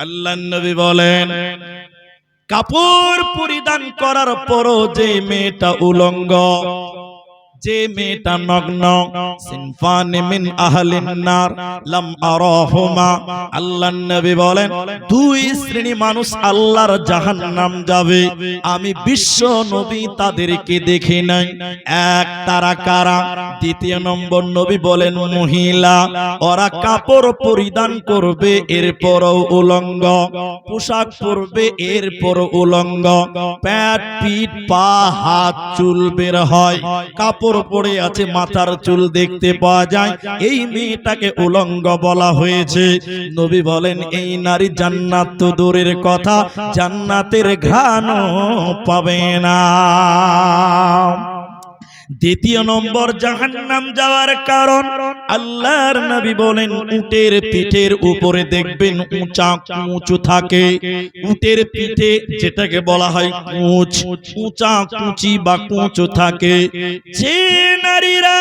আল্লাহর নবী বলেন, কাপড় পরিধান করার পরও যে মেয়েটা উলঙ্গ, যে মেয়েটা নগ্ন, সিনফান মিন আহলিন নার লাম আরাহুমা, আল্লাহর নবী বলেন দুই শ্রেণী মানুষ আল্লাহর জাহান্নাম যাবে, আমি বিশ্ব নবী তাদেরকে দেখি নাই। এক, তারা কারা? দ্বিতীয় নম্বর নবী বলেন মহিলা, ওরা কাপড় পরিধান করবে এরপরও উলঙ্গ, পোশাক পরবে এরপরও উলঙ্গ, পেট পিঠ পা হাত চুল বের হয়, কাপড় পরে আছে, মাথার চুল দেখতে পাওয়া যায়, এই মেয়েটাকে উলঙ্গ বলা হয়েছে। নবী বলেন এই নারী জান্নাত তো দূরের কথা, জান্নাতের ঘ্রাণও পাবে না। দ্বিতীয় নম্বর জাহান্নাম যাওয়ার কারণ, আল্লাহর নবী বলেন উটের পিঠের উপরে দেখবেন উঁচা উঁচু থাকে, উটের পিঠে যেটাকে বলা হয় কুঁচ, উঁচা কুচি বা কুঁচু থাকে। যে নারীরা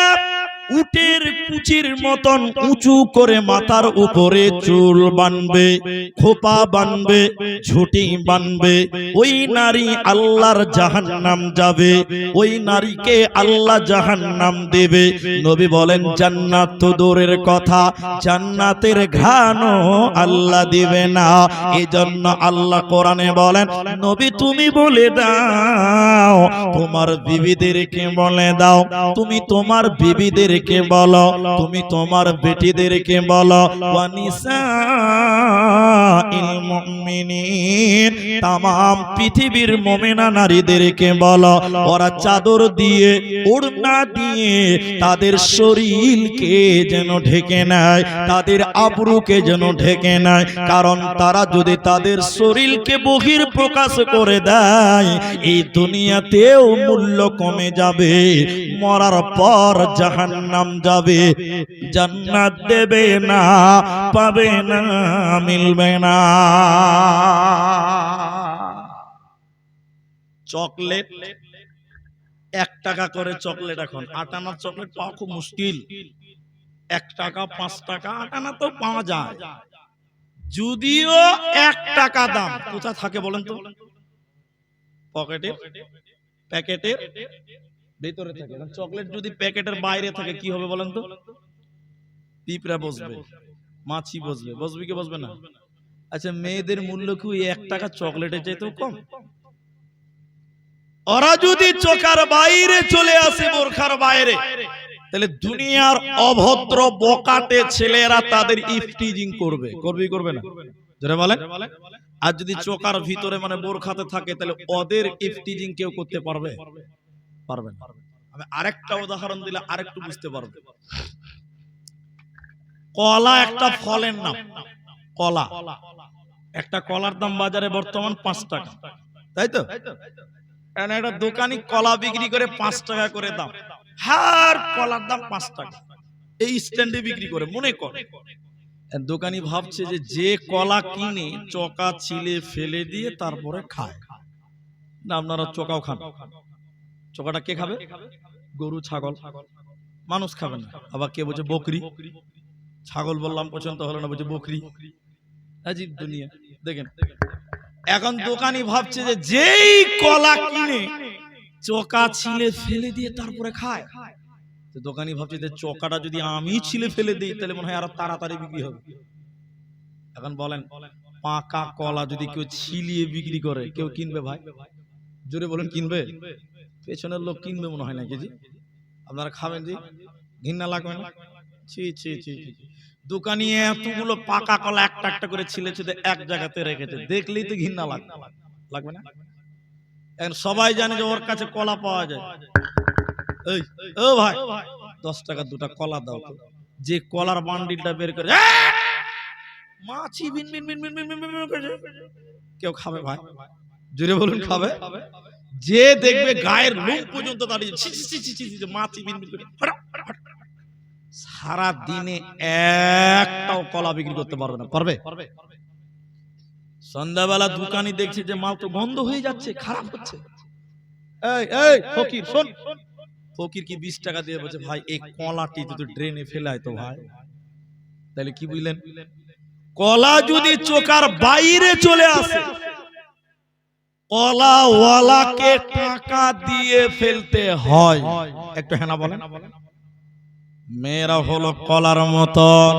উটের কুচির মতন উঁচু করে মাথার উপরে চুল বানবে, খোপা বানবে, ঝুঁটি বানবে, ওই নারী আল্লাহর জাহান্নাম যাবে, ওই নারীকে আল্লাহ জাহান্নাম দেবে। নবী বলেন জান্নাত তো দূরের কথা, জান্নাতের ঘ্রাণও আল্লাহ দিবে না। এজন্য আল্লাহ কোরআনে বলেন নবী তুমি বলে দাও, তোমার বিবিদেরকে বলে দাও, তুমি তোমার বিবিদেরকে বলো, তুমি তোমার বেটিদেরকে বলো, ওয়ানিসাইল মুমিনিন, তামাম পৃথিবীর মুমিনা নারীদেরকে বলো ওরা চাদর দিয়ে ওড়না দিয়ে তাদের শরীরকে যেন ঢেকে নেয়, তাদের আবরুকে যেন ঢেকে নেয়। কারণ তারা যদি তাদের শরীরকে বহির প্রকাশ করে দেয়, এই দুনিয়াতেও মূল্য কমে যাবে, মরার পর জাহান্নাম যাবে, জান্নাত দেবে না, পাবে না, মিলবে না। চকলেট 1 টাকা করে চকলেট, এখন 8 আনার চকলেট পাওয়া খুব মুশকিল। 1 টাকা 5 টাকা 8 আনা তো পাওয়া যায়, যদিও 1 টাকা দাম। কোথা থাকে বলেন তো? পকেটের প্যাকেটের ভিতরে থাকে। চকলেট যদি প্যাকেটের বাইরে থাকে কি হবে বলেন তো? পিঁপড়া বসবে, মাছি বসবে, বসবে কি বসবে না? আচ্ছা, মেয়েদের মূল্য কি 1 টাকা চকলেটের চাইতেও কম? ওরা যদি চোখের বাইরে চলে আসে, বোরখার বাইরে, তাহলে দুনিয়ার অভদ্র বকাটে ছেলেরা তাদের ইফটিজিং করবে, করবে করবে না? যারা বলেন, আর যদি চোখের ভিতরে মানে বোরখাতে থাকে, তাহলে ওদের ইফটিজিং কেউ করতে পারবে? পারবে না। আমি আরেকটা উদাহরণ দিলে আরেকটু বুঝতে পারবে। কলা একটা ফলের নাম, কলা। একটা কলার দাম বাজারে বর্তমান 5 টাকা, তাই তো? একটা দোকানি কলা বিক্রি করে 5 টাকা করে দাম, হার কলার দাম 5 টাকা, এই স্ট্যান্ডে বিক্রি করে। মনে কর দোকানি ভাবছে যে যে কলা কিনে চোকা ছিলে ফেলে দিয়ে তারপরে খায় না। আপনারা চোকাও খান, চোকাটা কে খাবে? গরু ছাগল, মানুষ খাবে না। আবার কে বলছে বকরি, ছাগল বললাম পছন্দ হলো না, বলছে বকরি। আজীব দুনিয়া দেখেন। এখন দোকানি ভাবছে যে যেই কলা কিনে চোকা ছিলে ফেলে দিয়ে তারপরে খায়, তো দোকানি ভাবছে যে চোকাটা যদি আমি ছিলে ফেলে দিই তাহলে মনে হয় আরো তাড়াতাড়ি বিক্রি হবে। এখন বলেন পাকা কলা যদি কেউ ছিলিয়ে বিক্রি করে, কেউ কিনবে ভাই? জোরে বলেন, কিনবে? পেছনের লোক কিনবে মনে হয় না কেজি। আপনারা খাবেন যে ঘৃণা লাগবে না? ছি ছি ছি। দোকানি এতগুলো পাকা কলা একটা একটা করে ছিলে ছিলে এক জায়গাতে রেখেছে, দেখলেই তো ঘৃণা লাগবে না? এখন সবাই জানে যে ওর কাছে কলা পাওয়া যায়। এই ও ভাই 10 টাকা 2টা কলা দাও তো। যে কলার বান্ডিলটা বের করে মাছি বিন বিন বিন বিন বিন বিন করে, কেউ খাবে ভাই? জোরে বলুন, খাবে? যে দেখবে গায়ের লোম পর্যন্ত দাঁড়িয়ে ছি ছি ছি ছি ছি, মাছি বিন বিন করে, সারা দিনে একটাও কলা বিক্রি করতে পারবে না। পারবে? সন্ধ্যাবেলা দোকানি দেখছে যে মাল তো বন্ধ হয়ে যাচ্ছে, খারাপ হচ্ছে। এই এই ফকির শোন, ফকির কি 20 টাকা দিয়ে বলছে ভাই এই কলাটি যদি ড্রেনে ফেলায় তো ভাই, তাহলে কি বুঝলেন? কলা যদি চোকার বাইরে চলে আসে, কলাওয়ালাকে টাকা দিয়ে ফেলতে হয়। একটু হ্যাঁ না বলেন। মেয়েরা হলো কলার মতন,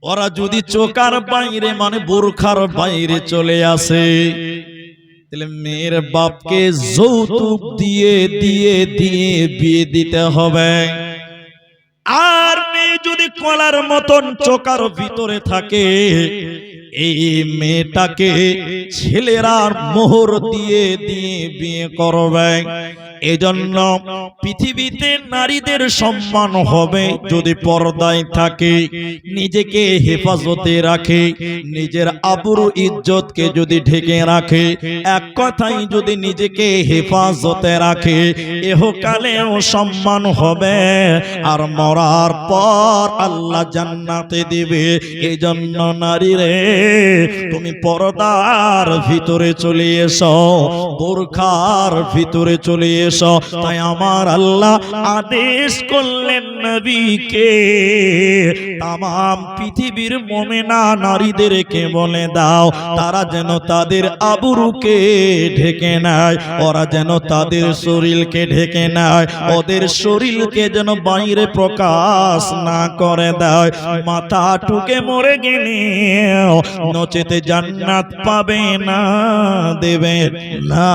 ওরা যদি চোকার বাইরে মানে বোরখার বাইরে চলে আসে, তাহলে মেয়ের বাপকে যৌতুক দিয়ে দিয়ে দিয়ে বিয়ে দিতে হবে। আর মেয়ে যদি কলার মতন চোকার ভিতরে থাকে, এই মেয়েটাকে ছেলেরা মোহর দিয়ে দিয়ে বিয়ে করবে। এজন্য পৃথিবীতে নারীদের সম্মান হবে যদি পর্দায় থাকে, নিজেকে হেফাজতে রাখে, নিজের আবরু ইজ্জতকে যদি ঢেকে রাখে, এক কথায় যদি নিজেকে হেফাজতে রাখে, ইহকালেও সম্মান হবে আর মরার পর আল্লাহ জান্নাতে দিবে। এজন্য নারী রে, তুমি পর্দার ভিতরে চলে এসো, বোরখার ভিতরে চলে এসো। তাই আমার আল্লাহ আদেশ করলেন নবীকে, তামাম পৃথিবীর মুমিনা নারীদেরকে বলে দাও, তারা যেন তাদের আবরুকে ঢেকে নেয়, ওরা যেন তাদের শরীরকে ঢেকে নেয়, ওদের শরীরকে যেন বাইরে প্রকাশ না করে দেয়। মাথা টুকে মরে গেলে নচেতে জান্নাত পাবে না, দেবে না।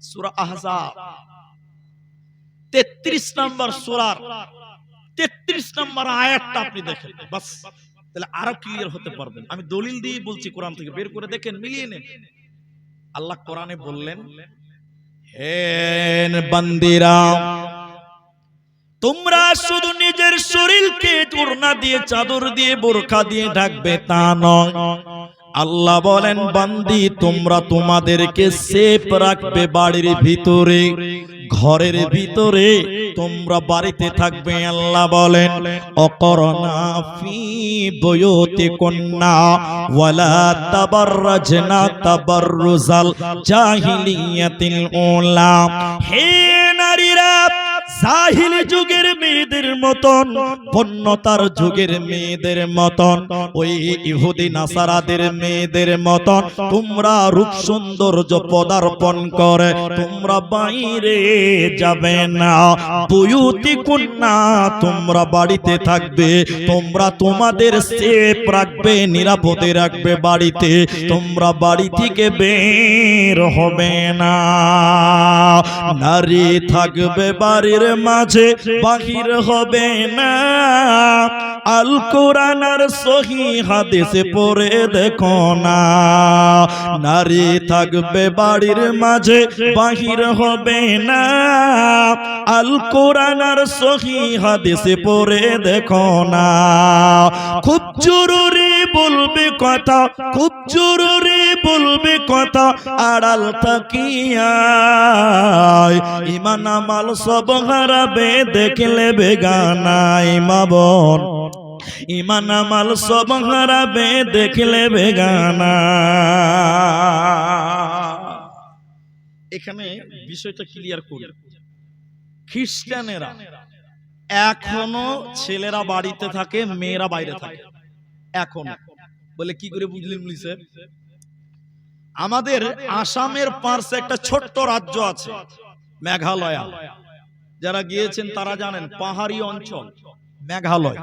সূরা আহজাব 33 নম্বর সূরার 33 নম্বর আয়াতটা আপনি দেখেন, বাস তাহলে আরো ক্লিয়ার হতে পারবেন। আমি দলিল দিয়ে বলছি, কোরআন থেকে বের করে দেখেন, মিলিয়ে নেন। আল্লাহ কোরআনে বললেন, হে বান্দিরা, তোমরা শুধু নিজের শরীরকে ওড়না দিয়ে, চাদর দিয়ে, বোরখা দিয়ে ঢাকবে তা নয়। আল্লাহ বলেন, বান্দি তোমরা তোমাদেরকে সেফ রাখবে বাড়ির ভিতরে, ঘরের ভিতরে, তোমরা বাড়িতে থাকবে। আল্লাহ বলেন, অকরনা ফি বুয়ুতিকুন্না ওয়ালা তাবাররাজনা তাবাররুজাল জাহিলিয়াতিল উলা। হে নারীরা, জাহিলি যুগের মেয়েদের মতন, বন্যতার যুগের মেয়েদের মতন, ওই ইহুদি নাসারাদের মেয়েদের মতন তোমরা রূপ সৌন্দর্য পদার্পণ করে তোমরা বাইরে যাবে না। বুয়ুতিকুন্না, তোমরা বাড়িতে থাকবে, তোমরা তোমাদের সেফ রাখবে, নিরাপদে রাখবে বাড়িতে, তোমরা বাড়ি থেকে বের হবে না। নারী থাকবে বাড়ির মাঝে, বাহির হবে না। আল কোরআন আর সহি হাদিসে পড়ে দেখো না, নারী থাকবে বাড়ির মাঝে, বাহির হবে না। আল কোরআন আর সহি হাদিসে পড়ে দেখো না। খুব জরুরি বলবে কথা, খুব জরুরি বলবে কথা, আড়াল তাকিয়া ইমান আমাল সব হারাবে দেখলে বেগানাই। মা বোন, ইমান আমাল সব হারাবে দেখলে বেগানা। এখানে বিষয়টা ক্লিয়ার করি, খ্রিস্টানেরা এখনো ছেলেরা বাড়িতে থাকে, মেয়েরা বাইরে থাকে এখনো। বলে কি করে বুঝলেন স্যার? আমাদের আসামের পাশে একটা ছোট্ট রাজ্য আছে মেঘালয়া, যারা গিয়েছেন তারা জানেন, পাহাড়ি অঞ্চল মেঘালয়।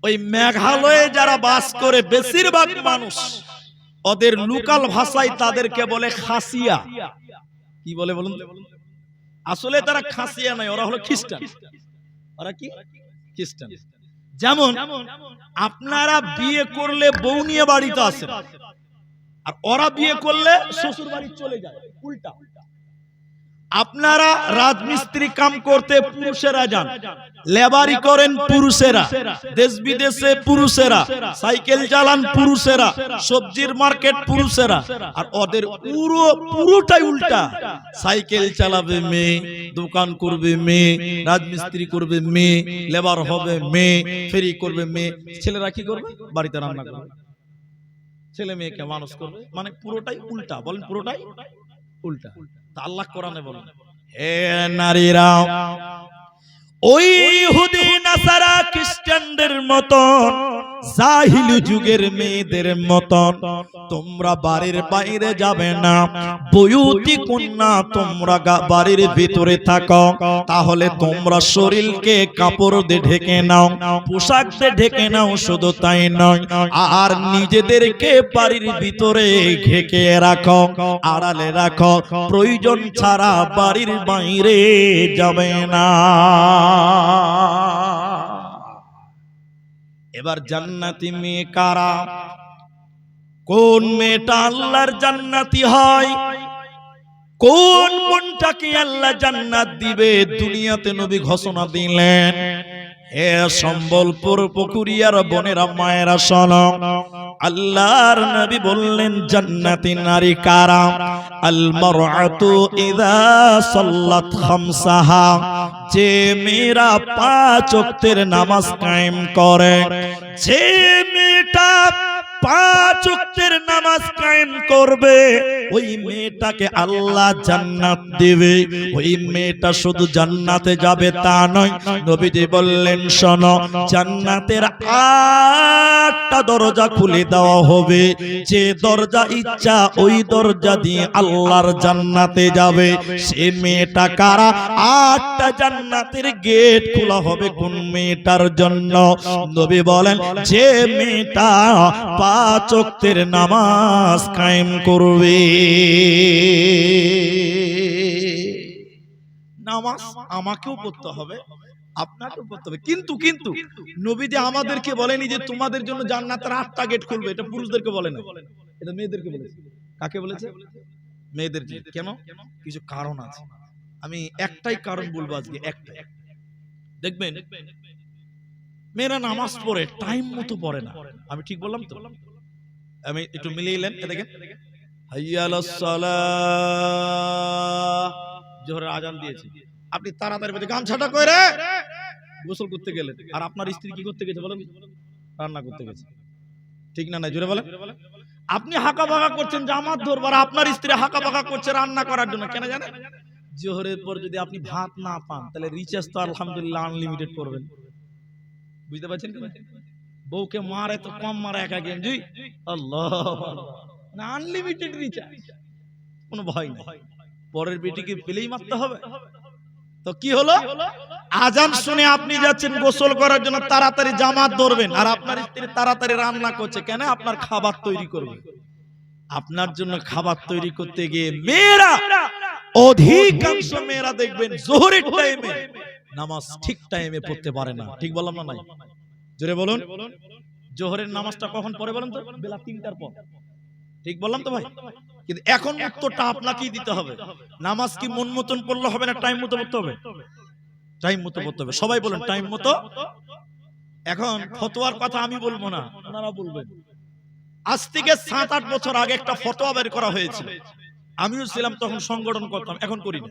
ওই মেঘালয়ে যারা বাস করে বেশিরভাগ মানুষ, ওদের লোকাল ভাষায় তাদেরকে বলে খাসিয়া। কি বলে বলুন? আসলে তারা খাসিয়া নয়, ওরা হলো খ্রিস্টান। ওরা কি খ্রিস্টান। যেমন আপনারা বিয়ে করলে বউ নিয়ে বাড়িতে আসেন, আর ওরা বিয়ে করলে শ্বশুর বাড়ি চলে যায়, উল্টা। আপনারা রাজমিস্ত্রি কাম করতে পুরুষেরা যান, লেবারি করেন পুরুষেরা, দেশ বিদেশে পুরুষেরা, সাইকেল চালান পুরুষেরা, সবজির মার্কেট পুরুষেরা। আর ওদের পুরোটাই উল্টা, সাইকেল চালাবে মেয়ে, দোকান করবে মেয়ে, রাজমিস্ত্রি করবে মেয়ে, লেবার হবে মেয়ে, ফেরি করবে মেয়ে। ছেলেরা কি করবে? বাড়িতে রান্না করবে, ছেলে মেয়েকে মানুষ করবে। মানে পুরোটাই উল্টা। বলেন পুরোটাই উল্টা। তা আল্লাহ কোরআনে বলেন, হে নারীরা, ওই ইহুদি নাসারা খ্রিস্টানদের মতন জাহিলি যুগের মেয়েদের মতন তোমরা বাড়ির বাইরে যাবে না, বয়ুতি কন্যা তোমরা বাড়ির ভিতরে থাকো। তাহলে তোমরা শরীরকে কাপড় দিয়ে ঢেকে নাও, পোশাক দিয়ে ঢেকে নাও। শুধু তাই নয়, আর নিজেদেরকে বাড়ির ভিতরে ঢেকে রাখো, আড়ালে রাখো, প্রয়োজন ছাড়া বাড়ির বাইরে যাবে না। এবার জান্নাতি মেয়ে কারা? কোন মেয়েটা আল্লাহর জান্নাতি হয়? কোন মনটাকে আল্লাহ জান্নাত দিবে? দুনিয়াতে নবী ঘোষণা দিলেন, হে সম্বলপুর পুকুরিয়ার বোনেরা মায়েরা শোনো, আল্লাহর নবী বললেন জান্নাতি নারী কারা? আল মারআতু ইযা সাল্লাত খামসাহা, যে মেয়েরা 5 ওয়াক্তের নামাজ কায়েম করে। যে মেয়েটা 5 ওয়াক্তের নামাজ কায়েম করবে, ওই মেয়েটাকে আল্লাহ জান্নাত দেবে। ওই মেয়েটা শুধু জান্নাতে যাবে তা নয়, নবীজি বললেন শোনো, জান্নাতের 8টা দরজা খুলে দেওয়া হবে। যে দরজা ইচ্ছা ওই দরজা দিয়ে আল্লাহর জান্নাতে যাবে। সে মেয়েটা কারা? 8টা জান্নাতের গেট খোলা হবে কোন মেয়েটার জন্য? নবী বলেন, যে মেয়েটা 5 ওয়াক্তের নামাজ কায়েম করবে। নামাজ আমাকেও পড়তে হবে, আপনাকেও পড়তে হবে, কিন্তু কিন্তু নবীজি আমাদেরকে বলেনি যে তোমাদের জন্য জান্নাতের 8টা গেট খুলবে। এটা পুরুষদেরকে বলে না, এটা মেয়েদেরকে বলেছে। কাকে বলেছে? মেয়েদেরকে। কেন? কিছু কারণ আছে। আমি একটাই কারণ বলবো আজকে, একটাই। দেখবেন মেয়েরা নামাজ পড়ে টাইম মতো পড়ে না। আমি ঠিক বললাম তো? আমি একটু মিলিয়েলেন, দেখেন, হাইয়া আলাস সালাহ, জোহরের আজান দিয়েছে, আপনি তাড়াতাড়ি বলে গামছাটা কইরে গোসল করতে গেলেন, আর আপনার স্ত্রী কি করতে গেছে বলেন? রান্না করতে গেছে। ঠিক না? না জোরে বলেন। আপনি হাঁকা বাঁকা করছেন জামাত ধরবার, আপনার স্ত্রী হাঁকা বাঁকা করছে রান্না করার জন্য। কেন জানেন? জোহরের পর যদি আপনি ভাত না পান, তাহলে রিচার্জ তো আলহামদুলিল্লাহ আনলিমিটেড করবেন। বুঝতে পারছেন? বউকে মারে তো কম মারে, একা গেঞ্জি, আল্লাহ, না আনলিমিটেড রিচার্জ, কোনো ভয় নেই। পরের বেটিকে পেলেই মারতে হবে। তো কি হলো? আজান শুনে আপনি যাচ্ছেন গোসল করার জন্য, তাড়াতাড়ি জামাত ধরবেন, আর আপনার স্ত্রী তাড়াতাড়ি রান্না করছে। কেন? আপনার খাবার তৈরি করবে। আপনার জন্য খাবার তৈরি করতে গিয়ে মেয়েরা, অধিকাংশ মেয়েরা দেখবেন জোহরের টাইমে নামাজ ঠিক টাইমে পড়তে পারে না। ঠিক বললাম না? নাই জোরে বলুন। জোহরের নামাজটা কখন পড়ে বলেন তো? বেলা 3টার পর। ঠিক বললাম তো ভাই? কিন্তু এখন উত্তরটা আপনাকেই দিতে হবে। নামাজ কি মন মতন পড়লে হবে না, টাইম মতো পড়তে হবে? টাইম মতো পড়তে হবে। সবাই বলেন টাইম মতো। এখন ফতোয়ার কথা আমি বলবো না, আপনারা বলবেন। আজ থেকে 7-8 বছর আগে একটা ফতোয়া বের করা হয়েছিল, আমিও ছিলাম তখন, সংগঠন করতাম, এখন করি না।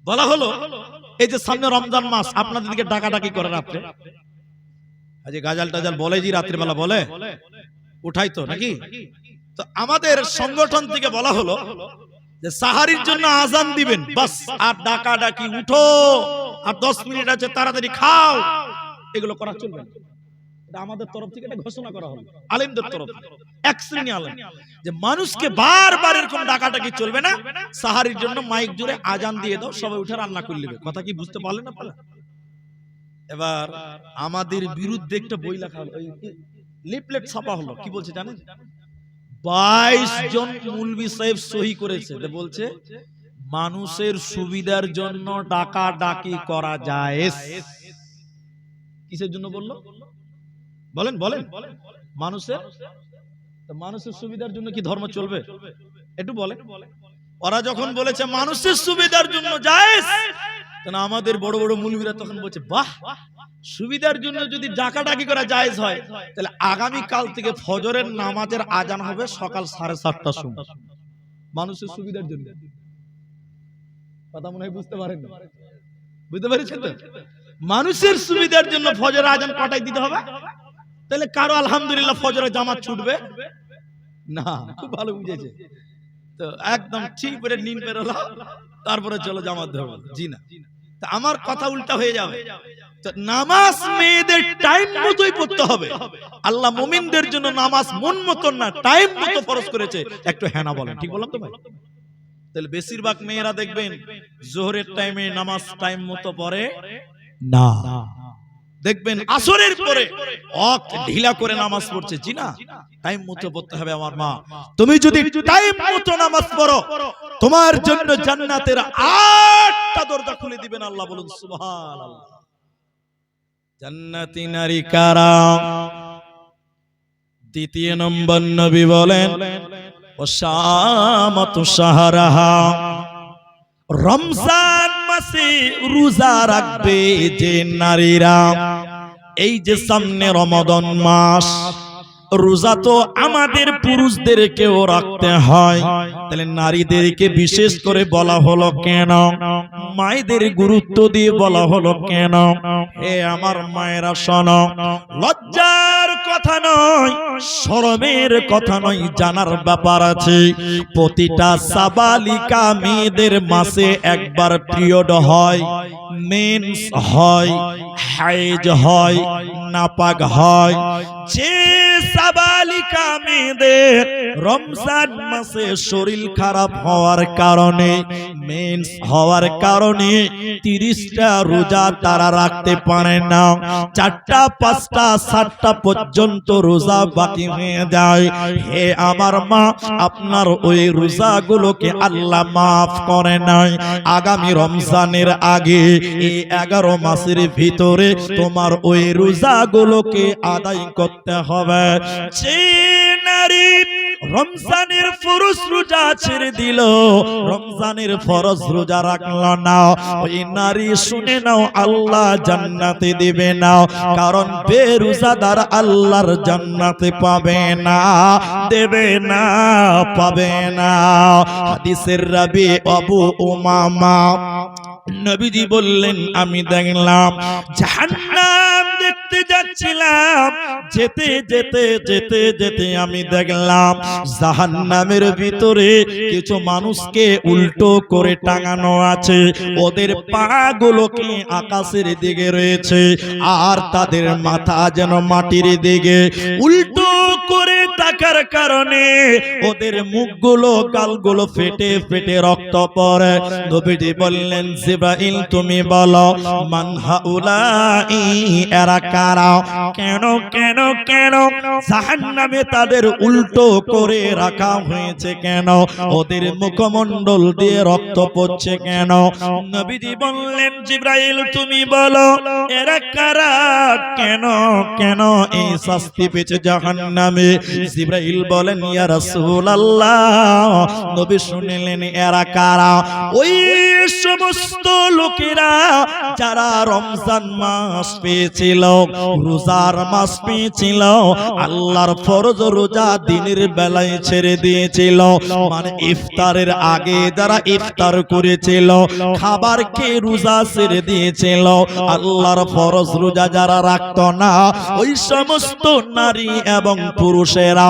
বলা হলো, এই যে সামনে রমজান মাস, আপনাদের দিকে ডাকাডাকি করে রাত্রে, আজ গাজাল টাজাল বলে, জি রাত্রে বেলা বলে, উঠাই তো নাকি? তো আমাদের সংগঠন থেকে বলা হলো যে সাহারির জন্য আজান দিবেন, বাস, আর ডাকাডাকি, উঠো আর 10 মিনিট আছে তাড়াতাড়ি খাও, এগুলো করা চলবে না। এটা আমাদের তরফ থেকে একটা ঘোষণা করা হলো, আলেমদের তরফ থেকে, এক শ্রেণী আলেম, যে মানুষকে বারবার এরকম ডাকাডাকি চলবে না, সাহারির জন্য মাইক জুড়ে আজান দিয়ে দাও, সবাই উঠে রান্না করে নেবে। কথা কি বুঝতে পারলেন আপনারা? এবার আমাদের বিরুদ্ধে একটা বই লেখা হলো, লিফলেট ছাপা হলো। কি বলছে জানেন? 22 জন মুলবি সাহেব সহি করেছে, বলছে মানুষের সুবিধার জন্য ডাকাডাকি করা জায়েজ। কিসের জন্য বললো বলেন? বলেন। মানুষের সুবিধার জন্য কি ধর্ম চলবে? একটু বলে। ওরা যখন বলেছে মানুষের সুবিধার জন্য জায়েজ, তখন আমাদের বড় বড় মুলবিরা তখন বলছে, বাহ, সুবিধার জন্য যদি ডাকাডাকি করা জায়েজ হয়, তাহলে আগামী কাল থেকে ফজরের নামাজের আজান হবে সকাল 7:30টার সময়, মানুষের সুবিধার জন্য। কথা মনে হয় বুঝতে পারেন না? বুঝতে পারছেন তো? মানুষের সুবিধার জন্য ফজরের আজান কটায় দিতে হবে? তাহলে কারো আলহামদুলিল্লাহ ফজরের জামাত ছুটবে না। খুব ভালো বুঝেছে তো, একদম ঠিক করে নিন বেরোলো, তারপরে চলো জামাত ধরবো। জি না, তা আমার কথা উল্টা হয়ে যাবে। তো নামাজ মেয়েদের টাইম মতোই পড়তে হবে। আল্লাহ মুমিনদের জন্য নামাজ মন মতন না, টাইম মতো ফরজ করেছে। একটু হ্যাঁ না বলেন, ঠিক বললাম তো ভাই? তাহলে বেশিরভাগ মেয়েরা দেখবেন জোহরের টাইমে নামাজ টাইম মতো পড়ে না, দেখবেন আসরের পরে ওয়াক্ত ঢিলা করে নামাজ পড়ছে। জি না, টাইম মতো পড়তে হবে। আমার মা, তুমি যদি টাইম মতো নামাজ পড়ো, তোমার জন্য জান্নাতের 8টা দরজা খুলে দিবেন আল্লাহ। বলুন সুবহানাল্লাহ। জান্নাতি নারী কারা? দ্বিতীয় নম্বর নবী বলেন ওয়াসামাতু শাহরাহা, রমজান মাসে রোজা রাখবে যে নারীরা। এই যে সামনে রমাদান মাস, রোজা তো আমাদের পুরুষদেরকেও রাখতে হয়, তাহলে নারীদেরকে বিশেষ করে বলা হলো কেন? মায়েদের গুরুত্ব দিয়ে বলা হলো কেন? হে আমার মায়েরা শোনো, লজ্জার কথা নয়, শরমের কথা নয়, জানার ব্যাপার আছে। প্রতিটা সাবালিকা মেয়েদের মাসে একবার পিরিয়ড হয়, মেন্স হয়, হাইজ হয়, নাপাক হয়। যে সাবালিকা মেয়েদের রমজান মাসে শরীর খারাপ হওয়ার কারণে, মেন্স হওয়ার কারণে 30টা রোজা তারা রাখতে পারে না, 4টা 5টা 7টা পর্যন্ত রোজা বাকি হয়ে যায়। হে আমার মা, আপনার ওই রোজাগুলোকে আল্লাহ মাফ করে নাই। আগামী রমজানের আগে এই 11 মাসের ভিতরে তোমার ওই রোজাগুলোকে আদায় করতে হবে। যে নারী রমজানের ফরজ রোজা ছেড়ে দিল, রমজানের ফরজ রোজা রাখলো না, ওই নারী শুনে নাও আল্লাহ জান্নাতে দিবে না। কারণ বেরোজাদার আল্লাহর জান্নাতে পাবে না, দেবে না, পাবে না। হাদিসের রাবি আবু উমামা নবীজি বললেন, আমি দেখলাম জাহান্নাম দেখতে যাচ্ছিলাম, যেতে যেতে যেতে যেতে আমি দেখলাম জাহান্নামের ভিতরে কিছু মানুষকে উল্টো করে টাঙানো আছে। ওদের পা গুলোকে আকাশের দিকে রয়েছে আর তাদের মাথা যেন মাটির দিকে। উল্টো করে থাকার কারণে ওদের মুখগুলো গালগুলো ফেটে ফেটে রক্ত পড়ে। নবীজি বললেন, জিবরাইল তুমি বলো মান হাউলাই, এরা কারা? কেন কেন কেন জাহান্নামে তাদের উল্টো করে রাখা হয়েছে কেন? ওদের মুখমণ্ডল দিয়ে রক্ত পড়ছে কেন? নবীজি বললেন, জিবরাইল তুমি বলো এরা কারা? কেন কেন এই শাস্তি পেয়েছে জাহান্নামে? জিবরাইল বলেন, ইয়া রাসূলুল্লাহ। নবী শুনলেন এরা কারা? ওই সমস্ত লোকেরা যারা রমজান মাস পেয়েছিল, রোজার মাস পেয়েছিল, আল্লাহর ফরজ রোজা দিনের বেলায় ছেড়ে দিয়েছিল। মানে ইফতারের আগে যারা ইফতার করেছিল, খাবার খেয়ে রোজা ছেড়ে দিয়েছিল, আল্লাহর ফরজ রোজা যারা রাখতো না, ওই সমস্ত নারী এবং পুরুষেরা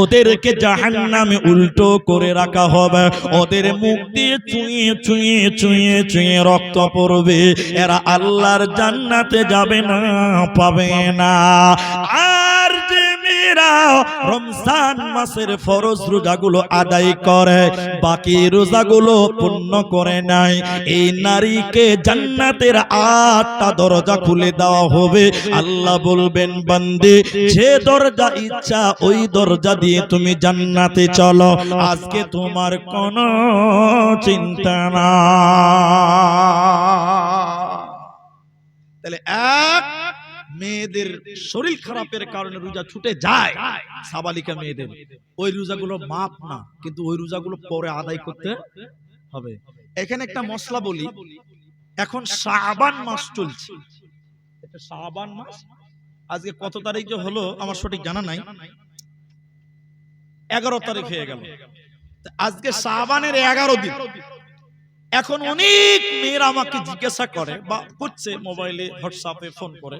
ওদেরকে জাহান্নামে উল্টো করে রাখা হবে। ওদের মুখ দিয়ে চুইয়ে চুইয়ে চুইয়ে চুইয়ে রক্ত পড়বে। এরা আল্লাহর জান্নাতে যাবে না, পাবে না। আর যে মেয়েরা রমজান মাসের ফরজ রোজাগুলো আদায় করে, বাকি রোজাগুলো পূর্ণ করে নাই, এই নারীকে জান্নাতের 8টা দরজা খুলে দেওয়া হবে। আল্লাহ বলবেন, বান্দে যে দরজা ইচ্ছা ওই দরজা দিয়ে তুমি জান্নাতে চলো, আজকে তোমার কোনো চিন্তা না। তাহলে এক, মেয়েদের শরীর খারাপের কারণে রোজা ছুটে যায় সাবালিকা মেয়েদের, ওই রোজাগুলো মাপ না, কিন্তু ওই রোজাগুলো পরে আদায় করতে হবে। এখানে একটা মশলা বলি, এখন শাবান মাস চলছে, এটা শাবান মাস, আজকে কত তারিখ যে হলো আমার সঠিক জানা নাই, 11 তারিখ হয়ে গেল, আজকে শাবানের 11 দিন। এখন অনেক মেয়েরা আমাকে জিজ্ঞাসা করে বা করছে মোবাইলে, হোয়াটসঅ্যাপে ফোন করে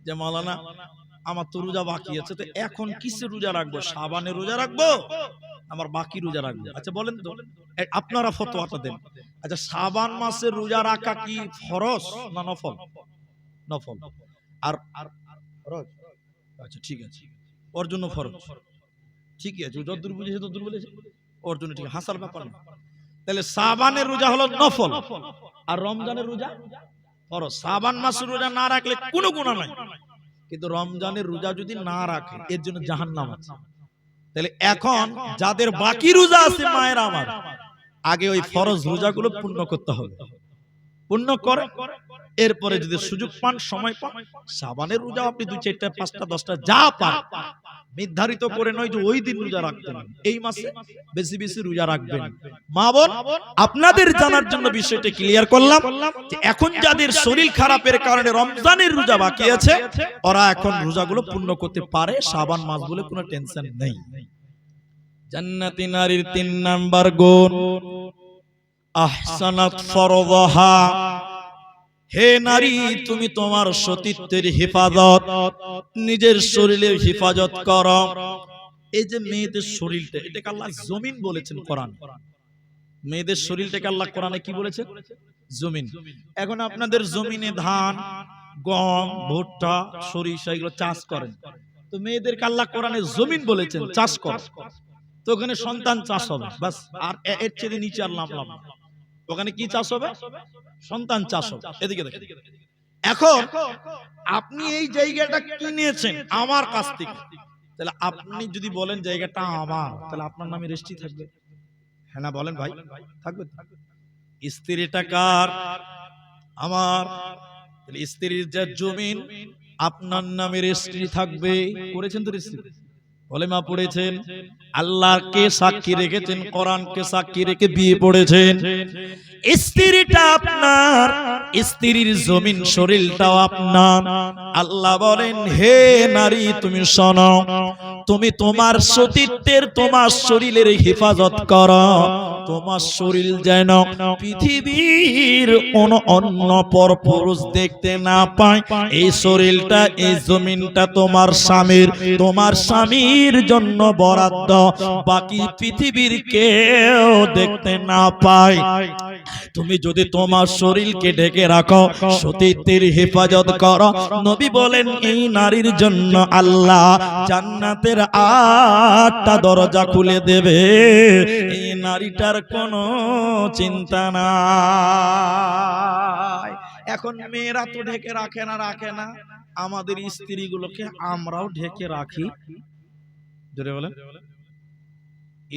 যে মাওলানা আমার তো রোজা বাকি আছে, তো এখন কিসে রোজা রাখবো? শাবানে রোজা রাখবো আমার বাকি রোজা রাখবো। আচ্ছা বলেন তো, আপনারা ফতোয়াটা দেন। আচ্ছা শাবান মাসের রোজা রাখা কি ফরজ না নফল? নফল। আর ফরজ। আচ্ছা ঠিক আছে, ওর জন্য ফরজ। ঠিকই আছে, যতদূর বুঝেছে ততদূর বলেছে, ওর জন্য ঠিক, হাসার ব্যাপার না। তাহলে শাবানের রোজা হলো নফল, আর রমজানের রোজা ফরজ। শাবান মাসের রোজা না রাখলে কোনো গুনাহ নাই, কিন্তু রমজানের রোজা যদি না রাখে এর জন্য জাহান্নাম আছে। তাহলে এখন যাদের বাকি রোজা আছে মায়ের আমার, আগে ওই ফরজ রোজাগুলো পূর্ণ করতে হবে। পূর্ণ করে এরপরে যদি সুযোগ পান, সময় পান, শাবানের রোজা আপনি 2, 4, 5, 10টা যা পান, নির্ধারিত করে নয় যে ওই দিন রোজা রাখতেন, এই মাসে বেশি বেশি রোজা রাখবেন। মা বোন, আপনাদের জানার জন্য বিষয়টা ক্লিয়ার করলাম যে এখন যাদের শরীর খারাপের কারণে রমজানের রোজা বাকি আছে, ওরা এখন রোজাগুলো পূর্ণ করতে পারে, শাবান মাস বলে কোনো টেনশন নেই। জান্নাতি নারীর 3 নাম্বার গুণ, আহসানাত ফরদাহা। হে নারী, তুমি তোমার সতীত্বের হেফাজত, নিজের শরীরের হেফাজত করো। এই যে মেয়েদের শরীরটা, এটাকে আল্লাহ জমিন বলেছেন কোরআন। মেয়েদের শরীরটাকে আল্লাহ কোরআনে কি বলেছেন? জমিন। এখন আপনাদের জমিনে ধান, গম, ভুট্টা, সরিষা এগুলো চাষ করেন, তো মেয়েদেরকে আল্লাহ কোরআনে জমিন বলেছেন চাষ করো, তো ওখানে সন্তান চাষ হবে, বাস। আর এর চেয়ে নিচে আর নামলাম না। ওখানে কি চাষ হবে? সন্তান চাষ হবে। এদিকে দেখেন, এখন আপনি এই জায়গাটা কিনেছেন আমার কাছ থেকে, তাহলে আপনি যদি বলেন জায়গাটা আমার, তাহলে আপনার নামে রেজিস্ট্রি থাকবে, হ্যাঁ না বলেন ভাই? থাকবে। স্ত্রীটা কার? আমার। তাহলে স্ত্রীর যে জমিন আপনার নামে রেজিস্ট্রি থাকবে। করেছেন তো রেজিস্ট্রি? কলেমা পড়েছেন, আল্লাহকে সাক্ষী রেখেছেন, কোরআনকে সাক্ষী রেখে বিয়ে পড়েছেন। স্ত্রীটা আপনার, স্ত্রীর জমিন শরীরটাও আপনার। আল্লাহ বলেন, হে নারী তুমি শোনো, তুমি তোমার সতীত্বের, তোমার শরীরের হেফাজত করো। তোমার শরীর যেন পৃথিবীর কোন অন্য পর পুরুষ দেখতে না পায়। এই শরীরটা, এই জমিনটা তোমার স্বামীর, তোমার স্বামীর জন্য বরাদ্দ, বাকি পৃথিবীর কেউ দেখতে না পায়। তুমি যদি তোমার শরীরকে ঢেকে রাখো, সতীত্বের হেফাজত করো, নবী বলেন এই নারীর জন্য আল্লাহ জান্নাতের 8টা দরজা খুলে দেবে। এই নারীটার কোনো চিন্তা নাই। এখন মেয়েরা তো ঢেকে রাখে না, আমাদের স্ত্রীগুলোকে আমরাও ঢেকে রাখি। জোরে বলেন।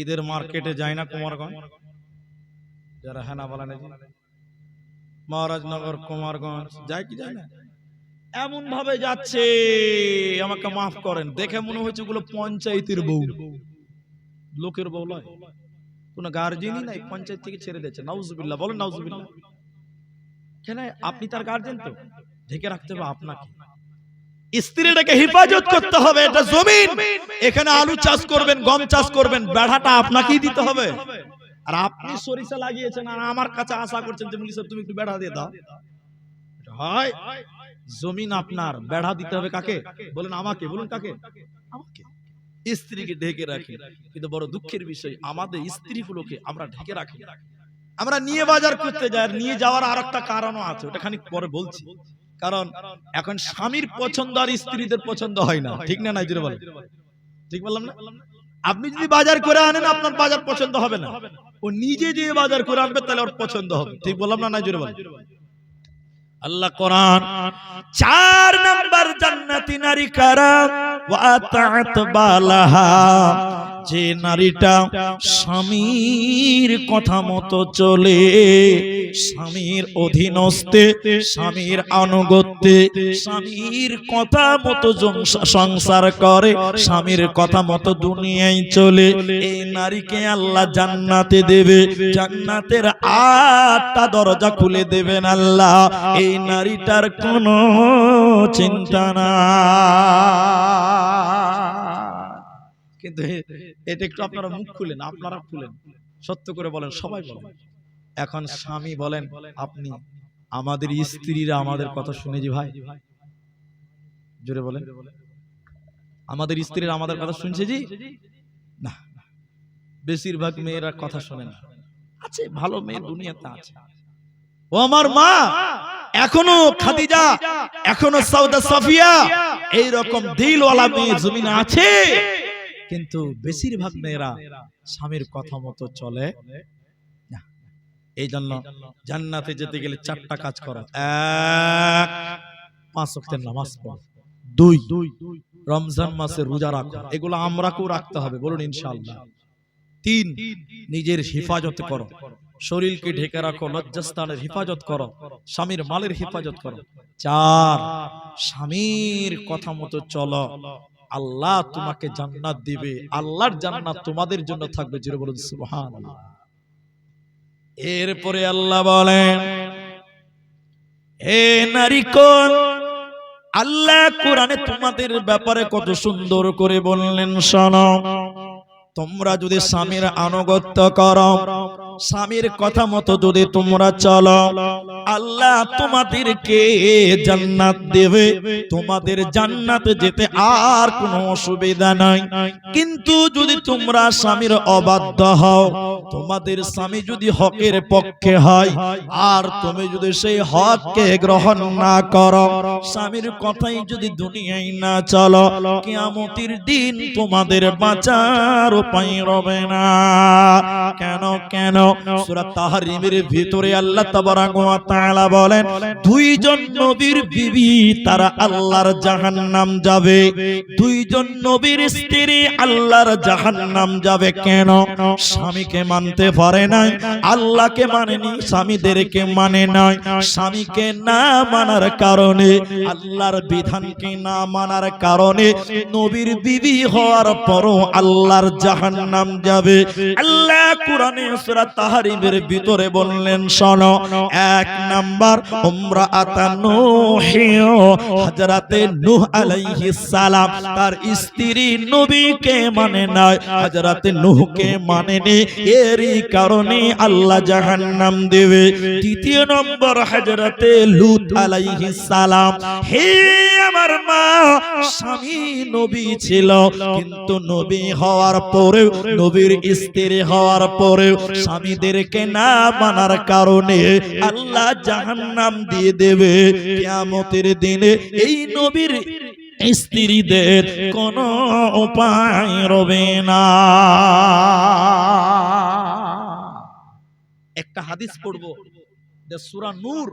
ঈদের মার্কেটে যায় না কুমারগঞ্জ, যারা হ্যাঁ না বলেন, মহারাজনগর, কুমারগঞ্জ যায় কি যায় না? এমন ভাবে যাচ্ছে, আমাকে মাফ করেন, দেখে মনে হচ্ছে ওগুলো পঞ্চায়েতের বউ, লোকের বউ নয়, কোন গার্জেনই নাই, পঞ্চায়েত থেকে ছেড়ে দিয়েছে। নাউজুবিল্লাহ বলেন, নাউজুবিল্লাহ। কেন? আপনি তার গার্জেন, তো ঢেকে রাখতে হবে আপনাকে। স্ত্রীটাকে হেফাজত করতে হবে, এটা জমিন, এখানে আলু চাষ করবেন, গম চাষ করবেন, বেড়াটা আপনাকেই দিতে হবে। আর আপনি সরিষা লাগিয়েছেন আর আমার কাছে আশা করছেন যে মুলি সাহেব তুমি একটু বেড়া দিয়ে দাও, হয়? জমিন আপনার, বেড়া দিতে হবে কাকে? বলেন আমাকে, বলুন কাকে? আমাকে। স্ত্রীকে ঢেকে রাখি, কিন্তু বড় দুঃখের বিষয় আমাদের স্ত্রীগুলোকে আমরা ঢেকে রাখি। আমরা নিয়ে বাজার করতে যাই, আর নিয়ে যাওয়ার আর একটা কারণও আছে, ওটা খানিক পরে বলছি। কারণ এখন স্বামীর পছন্দ আর স্ত্রীদের পছন্দ হয় না, ঠিক না? নাই জুড়ে বলেন, ঠিক বললাম না? আপনি যদি বাজার করে আনেন, আপনার বাজার পছন্দ হবে না, ও নিজে যে বাজার করে আনবে তাহলে ওর পছন্দ হবে, ঠিক বললাম না? নাই জুড়ে বলেন। আল্লাহ কোরআন 4 নাম্বার জান্নাতি নারী কারা? ওয়া তাআত বালাহা, যে নারীটা স্বামীর কথা মতো চলে, স্বামীর অধীনস্থে, স্বামীর আনুগত্যে, স্বামীর কথা মতো সংসার করে, স্বামীর কথা মতো দুনিয়ায় চলে, এই নারীকে আল্লাহ জান্নাতে দেবে। জান্নাতের 8টা দরজা খুলে দেবেন আল্লাহ। এই নারীটার কোনো চিন্তা না। কিন্তু এটা একটু আপনারা মুখ খুলেন, আপনারা খুলেন, সত্য করে বলেন, সবাই বলেন। এখন স্বামী বলেন, আপনি, আমাদের স্ত্রীরা আমাদের কথা শুনেছি ভাই, জোরে বলেন, আমাদের স্ত্রীরা আমাদের কথা শুনছে জি? না, বেশিরভাগ মেয়েরা কথা শোনে না। আছে ভালো মেয়ে দুনিয়াতে আছে। ও আমার মা, এখনো খাদিজা, এখনো সাউদা সাফিয়া, এইরকম দিলওয়ালা মেয়ে জমিনে আছে, কিন্তু বেশিরভাগ মেয়েরা স্বামীর কথা মতো চলে না। এই জন্য জান্নাতে যেতে গেলে 4টা কাজ করো। 1, 5 ওয়াক্তের নামাজ পড়ো। 2, রমজান মাসে রোজা রাখো। এগুলো আমরাকেও রাখতে হবে, বলুন ইনশাআল্লাহ। 3, নিজের হেফাজত করো, শরীরকে ঢেকে রাখো, লজ্জাস্থানের হেফাজত করো, স্বামীর মালের হেফাজত করো। 4, স্বামীর কথা মতো চলো, আল্লাহ তোমাকে জান্নাত দিবে। আল্লাহর জান্নাত তোমাদের জন্য থাকবে, জোরে বলুন সুবহানাল্লাহ। এরপরে আল্লাহ বলেন, হে নারীগণ, আল্লাহ কোরআনে তোমাদের ব্যাপারে কত সুন্দর করে বললেন, শোনো, তোমরা যদি স্বামীর আনুগত্য করো, স্বামীর কথা মতো যদি তোমরা চলো, আল্লাহ তোমাদেরকে জান্নাত দেবে। তোমাদের জান্নাতে যেতে আর কোনো অসুবিধা নাই। কিন্তু যদি তোমরা স্বামীর অবাধ্য হও, তোমাদের স্বামী যদি হকের পক্ষে হয়, আর তুমি যদি সেই হককে গ্রহণ না করো, স্বামীর কথাই যদি দুনিয়ায় না চলো, কিয়ামতের দিন তোমাদের বাঁচার উপায় রবে না। কেন কেন? সূরা তাহরিমের ভিতরে আল্লাহ তাবারাক ওয়া তাআলা বলেন, 2 জন নবীর বিবি তারা আল্লাহর জাহান্নাম যাবে। 2 জন নবীর স্ত্রী আল্লাহর জাহান্নাম যাবে। কেন? স্বামীকে মানতে পারে নাই, আল্লাহকে মানেনি, স্বামীদেরকে মানে নাই। স্বামীকে না মানার কারণে, আল্লাহর বিধানকে না মানার কারণে নবীর বিবি হওয়ার পরও আল্লাহর জাহান্নাম যাবে। আল্লাহ কোরআনে সূরা তাহরিমের ভিতরে বললেন, শোনো, 1 নাম্বার উমরাআতা নূহ, হযরতে নূহ আলাইহিস সালাম তার স্ত্রী নবীকে মানে নাই, হযরতে নূহকে মানেনি, এরই কারণে আল্লাহ জাহান্নাম দেবে। 2 নম্বর হযরতে লূত আলাইহিস সালাম, হে আমার মা, স্বামী নবী ছিল, কিন্তু নবী হওয়ার পরেও, নবীর স্ত্রী হওয়ার পরেও স্বামীদেরকে না মানার কারণে আল্লাহ জাহান্নাম দিয়ে দেবে। কিয়ামতের দিনে এই নবীর স্ত্রীদের কোনো উপায় রবে না। একটা হাদিস পড়বো, সূরা নূর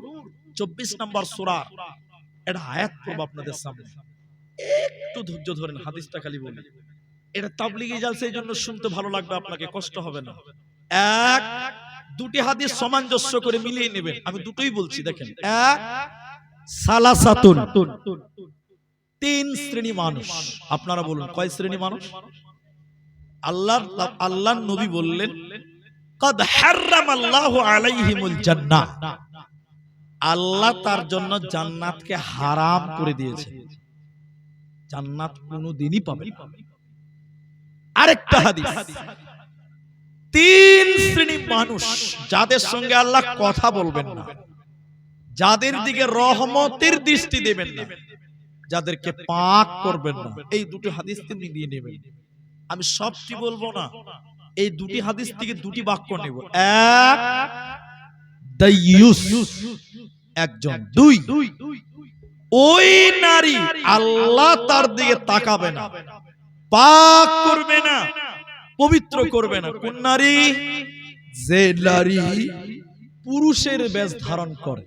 24 নম্বর সূরা, এটা আয়াত পড়বো আপনাদের সামনে, একটু ধৈর্য ধরেন, হাদিসটা খালি বলি। এটা তাবলীগী জালসা, এই জন্য শুনতে ভালো লাগবে, আপনাকে কষ্ট হবে না। 1, 2টি হাদিস সামঞ্জস্য করে মিলিয়ে নেবেন, আমি দুটোই বলছি, দেখেন। 1, সালাসাতুন, 3 শ্রেণী মানুষ। আপনারা বলুন কয় শ্রেণী মানুষ? আল্লাহর নবী বললেন, قد حرم الله عليهم الجنة, আল্লাহ তার জন্য জান্নাতকে হারাম করে দিয়েছে, জান্নাত কোনোদিনই পাবে না। আরেকটা হাদিস, 3 শ্রেণী মানুষ যাদের সঙ্গে আল্লাহ কথা বলবেন না, যাদের দিকে রহমতের দৃষ্টি দেবেন না, যাদেরকে পাক করবেন না। এই দুটো হাদিস তিনি নিয়ে নেবেন, আমি সবটি বলবো না, এই 2টি হাদিস থেকে 2টি বাক্য নেব। 1, দাইয়ুস, একজন। 2, ওই নারী আল্লাহ তার দিকে তাকাবে না, পাক করবে না, পবিত্র করবে না। কোন নারী? যে নারী পুরুষের বেশ ধারণ করে,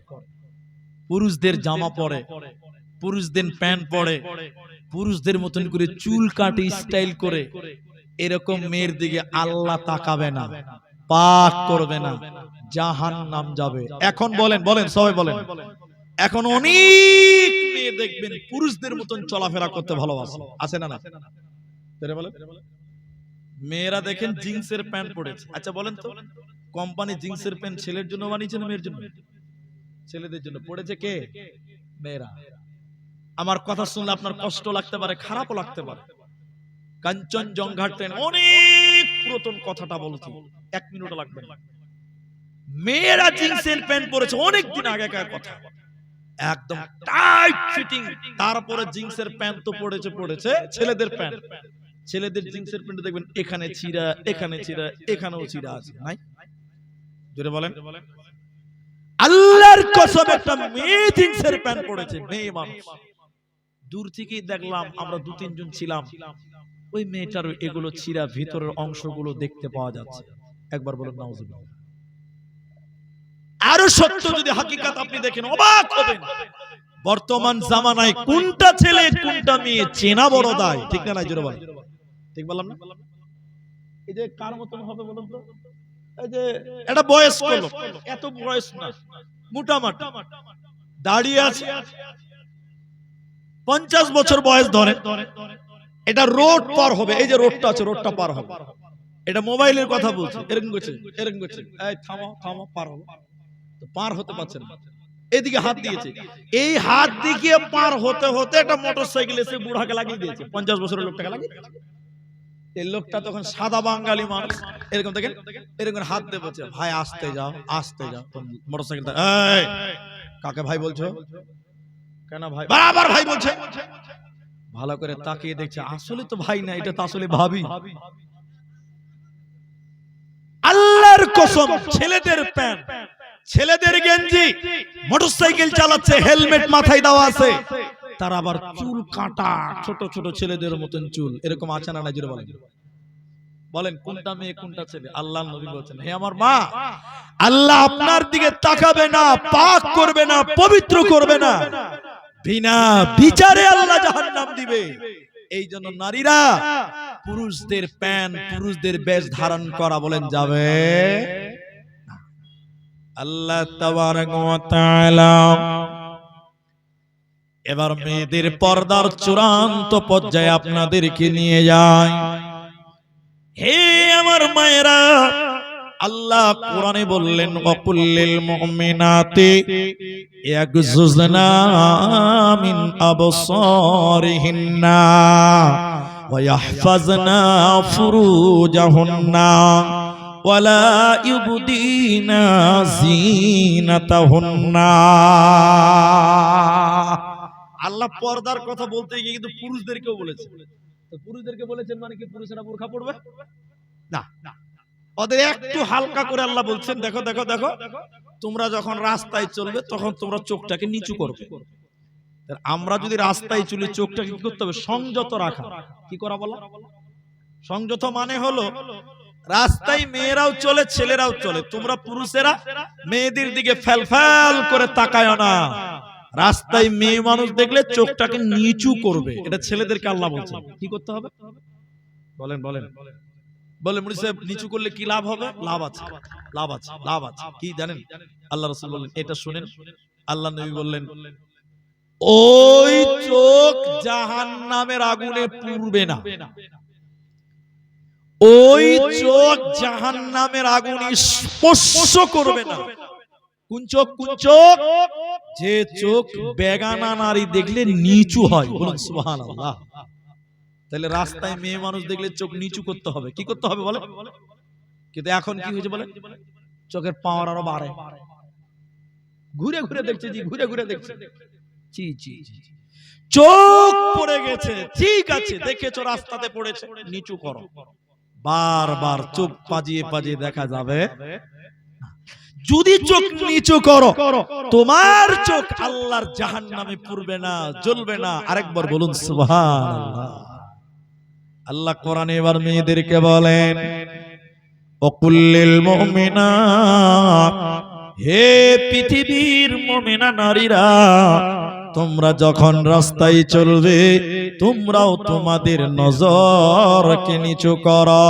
পুরুষদের জামা পরে, পুরুষদের প্যান্ট পরে, পুরুষদের মতন করে চুল কাটে, স্টাইল করে, এরকম মেয়ের দিকে আল্লাহ তাকাবে না, পাক করবে না, জাহান্নাম যাবে। এখন বলেন, বলেন সবাই বলেন, এখন অনেক মেয়ে দেখবেন পুরুষদের মতন চলাফেরা করতে ভালোবাসে, আছে না? না বলেন, মেয়েরা দেখেন জিন্সের প্যান্ট পরেছে। আচ্ছা বলেন তো, কোম্পানি জিন্সের প্যান্ট ছেলের জন্য বানিয়েছে না মেয়ের জন্য? ছেলেদের জন্য। পড়েছে কে? মেয়েরা। আমার কথা শুনলে আপনার কষ্ট লাগতে পারে, খারাপও লাগতে পারে। কাঞ্চনজঙ্ঘা ট্রেন, অনেক পুরাতন কথাটা বলছি, 1 মিনিট লাগবে না। মেয়েরা জিন্সের প্যান্ট পরেছে, অনেক দিন আগেকার কথা, একদম টাইট ফিটিং, তারপরে জিন্সের প্যান্ট তো পড়েছে ছেলেদের প্যান্ট, ছেলেদের জিন্সের প্যান্ট দেখবেন এখানে ছিঁড়া, এখানে ছিঁড়া, এখানেও ছিঁড়া আছে, নাই? জোরে বলেন। আল্লাহর কসম একটা মেয়ে জিন্সের প্যান্ট পরেছে, মেয়ে মানুষ। দূর থেকেই দেখলাম, আমরা 2-3 জন ছিলাম, ওই মেয়েটার এগুলো ছিঁড়া ভিতরের অংশগুলো দেখতে পাওয়া যাচ্ছে। একবার বলুন নাউজুবিল্লাহ। আরো সত্য যদি হাকিকাত আপনি দেখেন অবাক হবেন। বর্তমান জামানায় কোনটা ছেলে কোনটা মেয়ে চেনা বড় দায়, ঠিক না? জোরে বলেন। ঠিক বললাম না? এই যে কার মতন হবে বলুন তো? এই যে এটা বয়স্ক লোক, এত বয়স না, মোটামুটি দাঁড়িয়ে আছে, 50 বছর বয়স ধরে। এটা রোড পার হবে, এই যে রোডটা আছে, রোডটা পার হবে। এটা মোবাইলের কথা বলছে, এরকম করছে, এরকম করছে, এই থামো থামো, পার হবে। তো পার হতে পারছে না, এদিকে হাত দিয়েছে, এই হাত দিকে পার হতে হতে একটা মোটরসাইকেল এসে বুড়াকে লাগিয়ে দিয়েছে, 50 বছরের লোকটাকে লাগিয়ে দিয়েছে। এই লোকটা তখন সাদা বাঙালি মানুষ, এরকম দেখেন, এরকম হাত দিয়ে বলছে, ভাই আসতে যাও, আসতে যাও। মোটরসাইকেলটা, এই কাকে ভাই বলছো? কেন ভাই? বারবার ভাই বলছে। ভালো করে তাকিয়ে দেখছে, আসলে তো ভাই না, এটা তো আসলে ভাবি। আল্লাহর কসম, ছেলেদের প্যান্ট, ছেলেদের গেঞ্জি, মোটরসাইকেল চালাচ্ছে, হেলমেট মাথায় দেওয়া আছে, তার আবার চুল কাটা, ছোট ছোট ছেলেদের মতন চুল, এরকম আছে না? জোরে বলেন। বলেন কোনটা মেয়ে কোনটা ছেলে? আল্লাহর নবী বলেছেন, হে আমার মা, আল্লাহ আপনার দিকে তাকাবে না, পাক করবে না, পবিত্র করবে না, বিনা বিচারে আল্লাহ জাহান্নাম দিবে। এই জন্য নারীরা পুরুষদের প্যান্ট, পুরুষদের বেশ ধারণ করা বলেন যাবে। আল্লাহ তাবারক ওয়া তাআলা এবার মেয়েদের পর্দার চূড়ান্ত পর্যায়ে আপনাদেরকে নিয়ে যায়। হে আমার মায়েরা, আল্লাহ কোরআনে বললেন, ওয়াকুল্লিল মুমিনাতি ইয়াগযুজনা মিন আবসারিহিন্না ওয়া ইয়াহফাজনা ফুরুজাহুন্না ওয়ালা ইউবদিনা যিনাতাহুন্না। আল্লাহ পর্দার কথা বলতে গিয়ে কিন্তু পুরুষদেরকেও বলেছেন। তো পুরুষদেরকে বলেছেন মানে কি পুরুষেরা বোরকা পরবে না? ওদের একটু হালকা করে আল্লাহ বলছেন, দেখো দেখো দেখো, তোমরা যখন রাস্তায় চলবে তখন তোমরা চোখটাকে নিচু করবে। আমরা যদি রাস্তায় চলি, চোখটাকে কি করতে হবে? সংযত রাখা। কি করা বলা? সংযত মানে হলো রাস্তায় মেয়েরাও চলে, ছেলেরাও চলে, তোমরা পুরুষেরা মেয়েদের দিকে ফ্যাল করে তাকায় না। রাস্তায় মেয়ে মানুষ দেখলে চোখটাকে নিচু করবে, এটা ছেলেদেরকে আল্লাহ বলছে। কি করতে হবে বলেন? বলেন বলে মুড়ি সাহেব, নিচু করলে কি লাভ হবে? লাভ আছে, লাভ আছে, লাভ আছে। কি জানেন? আল্লাহ রাসূল বললেন, এটা শুনেন। আল্লাহ নবী বললেন, ওই চোখ জাহান্নামের আগুনে পুড়বে না, ওই চোখ জাহান্নামের আগুন স্পর্শ করবে না। কোন চোখ? কোন চোখ? যে চোখ বেগানা নারী দেখলে নিচু হয়। বলুন সুবহানাল্লাহ। তাহলে রাস্তায় মেয়ে মানুষ দেখলে চোখ নিচু করতে হবে। কি করতে হবে বলে? কিন্তু এখন কি হয়েছে বলে? চোখের পাওয়ার আরো বাড়ে, ঘুরে ঘুরে দেখছে, জি ঘুরে ঘুরে দেখছে, জি জি চোখ পড়ে গেছে, ঠিক আছে দেখেছো রাস্তাতে পড়েছে, নিচু করো। বারবার চোখ পাজিয়ে পাজিয়ে দেখা যাবে। যদি চোখ নিচু করো, তোমার চোখ আল্লাহর জাহান্নামে পুড়বে না, জ্বলবে না। আরেকবার বলুন সুবহানাল্লাহ। আল্লাহ কোরআনে এবার মেয়েদেরকে বলেন, ওয়াকুল্লিল মুমিনাত, হে পৃথিবীর মুমিনা নারীরা, তোমরা যখন রাস্তায় চলবে তোমরাও তোমাদের নজরকে নিচু করো।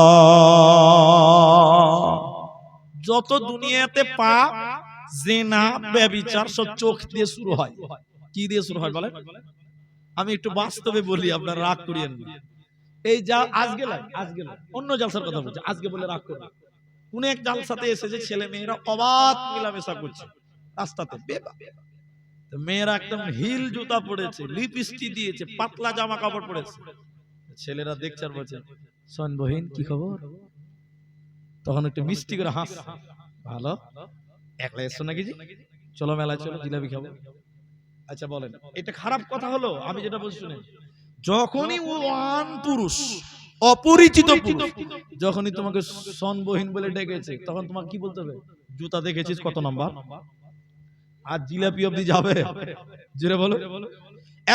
যত দুনিয়াতে পাপ, জিনা, ব্যভিচার সব চোখ দিয়ে শুরু হয়। কি দিয়ে শুরু হয় বলেন? আমি একটু বাস্তবে বলি, আপনারা রাগ করিয়েন না। এই যা আজকে অন্য জালসার কথা বলছে, আজকে বলে রাগ করবে। কোন এক জালসাতে এসেছে, ছেলে মেয়েরা অবাধ মেলামেশা করছে রাস্তাতে, মেয়েরা একদম হিল জুতা পড়েছে, লিপস্টিক দিয়েছে, পাতলা জামা কাপড় পড়েছে। ছেলেরা দেখছে আর বলছে, শোন বহিন কি খবর? তখন একটু মিষ্টি করে হাস, ভালো, একলা এসছো নাকি? জি চলো মেলায় চলো, জিলাপি খাবো। আচ্ছা বলেন, এটা খারাপ কথা হলো? আমি যেটা বলছি শুনেন, যখনই ওয়ান পুরুষ অপরিচিত পুরুষ যখনই তোমাকে সনবহীন বলে ডেকেছে তখন তোমাকে কি বলতে হবে? জুতা দেখেছিস কত নাম্বার? আর জিলাপি অবধি যাবে? জোরে বলো।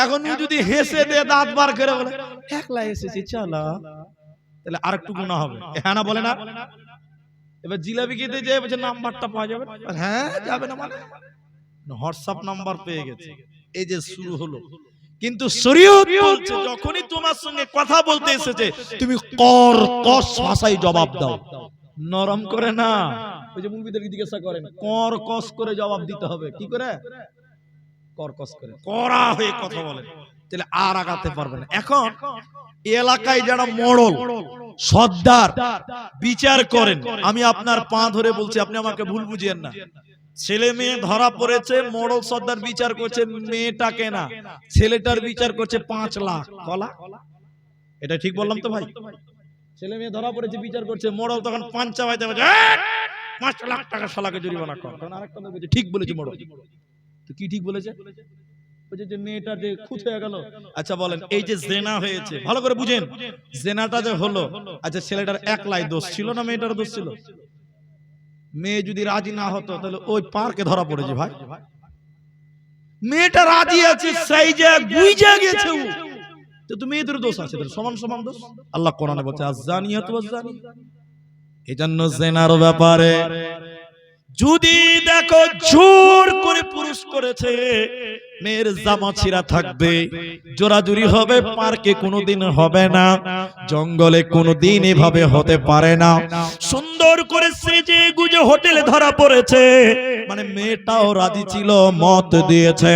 এখন যদি হেসে দে দাঁত বার করে বলে একলা এসেছি চালা, তাহলে আরেকটু গুনাহ হবে। হ্যাঁ না বলে না? এবার জিলাপি খেতে যায় বলছে নাম্বারটা পাওয়া যাবে? হ্যাঁ যাবে না মানে হোয়াটসঅ্যাপ নাম্বার পেয়ে গেছে। এই যে শুরু হলো। কিন্তু শরীয়ত বলছে যখনই তোমার সঙ্গে কথা বলতে এসেছে তুমি কর্কশ ভাষায় জবাব দাও, নরম করে না। ওই যে মুলবিদের জিজ্ঞাসা করেন কর্কশ করে জবাব দিতে হবে। কি করে? কর্কশ করে, কড়া হয়ে কথা বলেন, তাহলে আর আগাতে পারবে না। এখন এলাকায় যারা মোড়ল সর্দার বিচার করেন, আমি আপনার পা ধরে বলছি, আপনি আমাকে ভুল বুঝিয়েন না। ছেলে মেয়ে ধরা পড়েছে, মোড়ল সর্দার বিচার করছে মেয়েটাকে না, ছেলেটার বিচার করছে 5 লাখ। কলা এটা ঠিক বললাম তো ভাই? ছেলে মেয়ে ধরা পড়েছে বিচার করছে, মোড়ল তখন পাঞ্চা ভাইতে বলছে 5 লাখ টাকা শালাকে জরিমানা কর। তখন আরেকটা লোক বলছে ঠিক বলেছে মোড়ল। তো কি ঠিক বলেছে? বলছে যে মেয়েটা যে খুঁত হয়ে গেল। আচ্ছা বলেন এই যে জেনা হয়েছে, ভালো করে বুঝেন, জেনাটা যে হলো, আচ্ছা ছেলেটার একলাই দোষ ছিল না মেয়েটার দোষ ছিল? মেয়ে যদি রাজি না হতো তাহলে ওই পার্কে ধরা পড়েছে ভাই। মেয়েটা রাজি আছে সেই যে গুইজা গেছে, তো তুমি মেয়েদের দোষ আছে, সমান সমান দোষ। আল্লাহ কোরআনে বলছে আয-যানিয়াতু ওয়াজ-যানি। এজন্য জেনার ব্যাপারে যদি দেখো জোর করে পুরুষ করেছে, মেয়ের জামা ছিঁড়া থাকবে, জোরাজুরি হবে, পার্কে কোনোদিন হবে না, জঙ্গলে কোনোদিন এভাবে হতে পারে না। সুন্দর করে সেজে গুজে হোটেলে ধরা পড়েছে, মানে মেয়েটাও রাজি ছিল, মত দিয়েছে।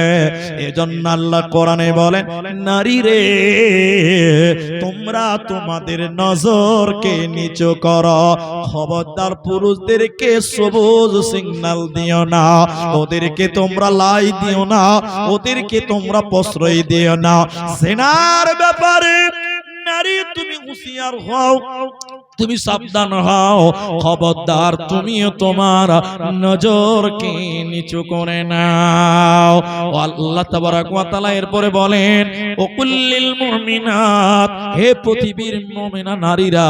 এজন্য আল্লাহ কোরআনে বলেন নারী রে তোমরা তোমাদের নজরকে নিচু করো, খবরদার পুরুষদেরকে সবুজ সিগন্যাল দিও না, ওদেরকে তোমরা লাই দিও না, ওদেরকে তোমরা প্রশ্রয় দিও না। জিনার ব্যাপারে নারী তুমি হুঁশিয়ার হও, তুমি সাবধান হও, খবরদার তুমিও তোমার নজরকে নিচু করে নাও। আল্লাহ তাবারাক ওয়া তাআলা এরপরে বলেন ওকুল্লিল মুমিনাত, হে পৃথিবীর মুমিনা নারীরা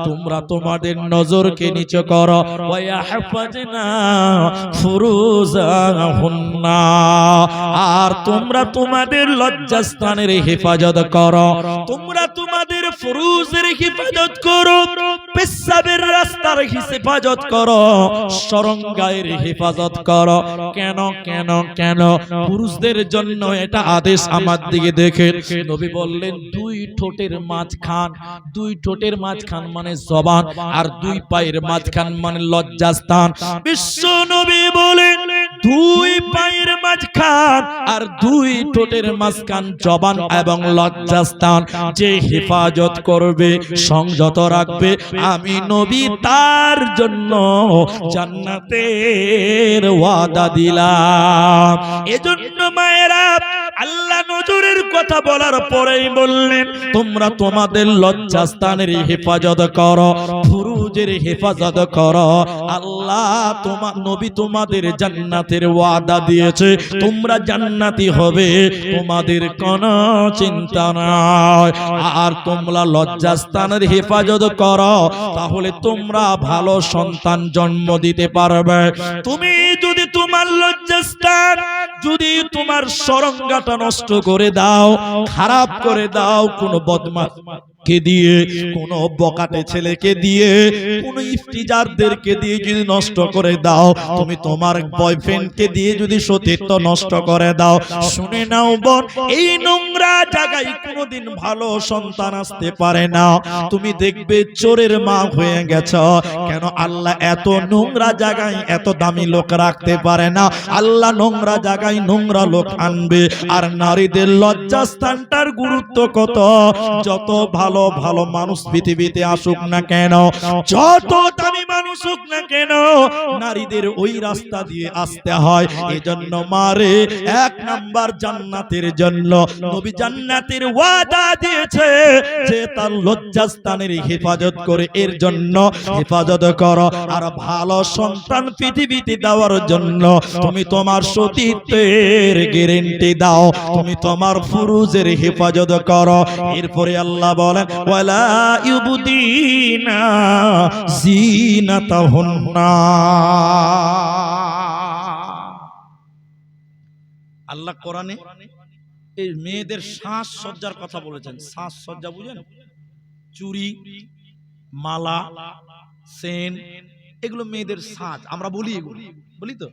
তোমরা তোমাদের নজরকে নিচু করো, ওয়া ইয়াহফাজনা ফুরুজাহুন্না, আর তোমরা তোমাদের লজ্জাস্থানের হেফাজত করো, তোমরা তোমাদের ফুরুজের হেফাজত করো, পেশাবের রাস্তার হেফাজত করো, শরঙ্গায়ের হেফাজত করো। কেন কেন কেন? পুরুষদের জন্য এটা আদেশ। আমার দিকে দেখে নবী বললেন দুই ঠোঁটের মাঝখান, দুই ঠোঁটের মাঝখান মানে জবান, আর দুই পায়ের মাঝখান মানে লজ্জাস্থান। বিশ্ব নবী বলেন দুই পায়ের মাঝখান আর দুই ঠোঁটের মাঝখান জবান এবং লজ্জাস্থান যে হেফাজত করবে, সংযত রাখবে, আমি নবী তার জন্য জান্নাতের ওয়াদা দিলাম। এজন্য মায়েরা আল্লাহ নজরের কথা বলার পরেই বললেন তোমরা তোমাদের লজ্জাস্থানের হেফাজত করো, ফুরুজের হেফাজত করো। আল্লাহ তোমার নবী তোমাদের জান্নাতের ওয়াদা দিয়েছে, তোমরা জান্নাতি হবে, তোমাদের কোনো চিন্তা নাই। আর তোমরা লজ্জাস্থানের হেফাজত করো, তাহলে তোমরা ভালো সন্তান জন্ম দিতে পারবে। তুমি যদি তোমার লজ্জাস্থান, যদি তোমার শরঙ্গাটা নষ্ট করে দাও, খারাপ করে দাও, কোন বদমাশ কে দিয়ে, কোন বকাটে ছেলেকে দিয়ে, কোন ইফতিজারদেরকে দিয়ে যদি নষ্ট করে দাও, তুমি তোমার বয়ফ্রেন্ডকে দিয়ে যদি সতীত্ব নষ্ট করে দাও, শুনে নাও বোন, এই নোংরা জায়গায় কোনোদিন ভালো সন্তান আসতে পারে না। তুমি দেখবে চোরের মা হয়ে গেছ। কেন? আল্লাহ এত নোংরা জায়গায় এত দামি লোক রাখতে পারে না, আল্লাহ নোংরা জায়গায় নোংরা লোক আনবে। আর নারীদের লজ্জাস্থানটার গুরুত্ব কত! যত ভালো ভালো মানুষ পৃথিবীতে আসুক না কেন, যত দামি মানুষ হোক না কেন, নারীদের ওই রাস্তা দিয়ে আসতে হয়। এজন্য মারে 1 নাম্বার জান্নাতের জন্য নবী জান্নাতের ওয়াদা দিয়েছে যে তার লজ্জাস্থানের হেফাজত করে, এর জন্য হেফাজত করো। আর ভালো সন্তান পৃথিবীতে দেওয়ার জন্য তুমি তোমার সতীত্বের গ্যারান্টি দাও, তুমি তোমার ফুরুজের হেফাজত করো। এরপরে আল্লাহ বলেন ওয়ালা ইউবদিনা জিনাতাহুন্না। আল্লাহ কোরআনে এই মেয়েদের শ্বাস সজ্জার কথা বলেছেন। শ্বাস সজ্জা বুঝেন? চুড়ি, মালা, সেন, এগুলো মেয়েদের সাজ। আমরা বলি, এগুলো বলি তো।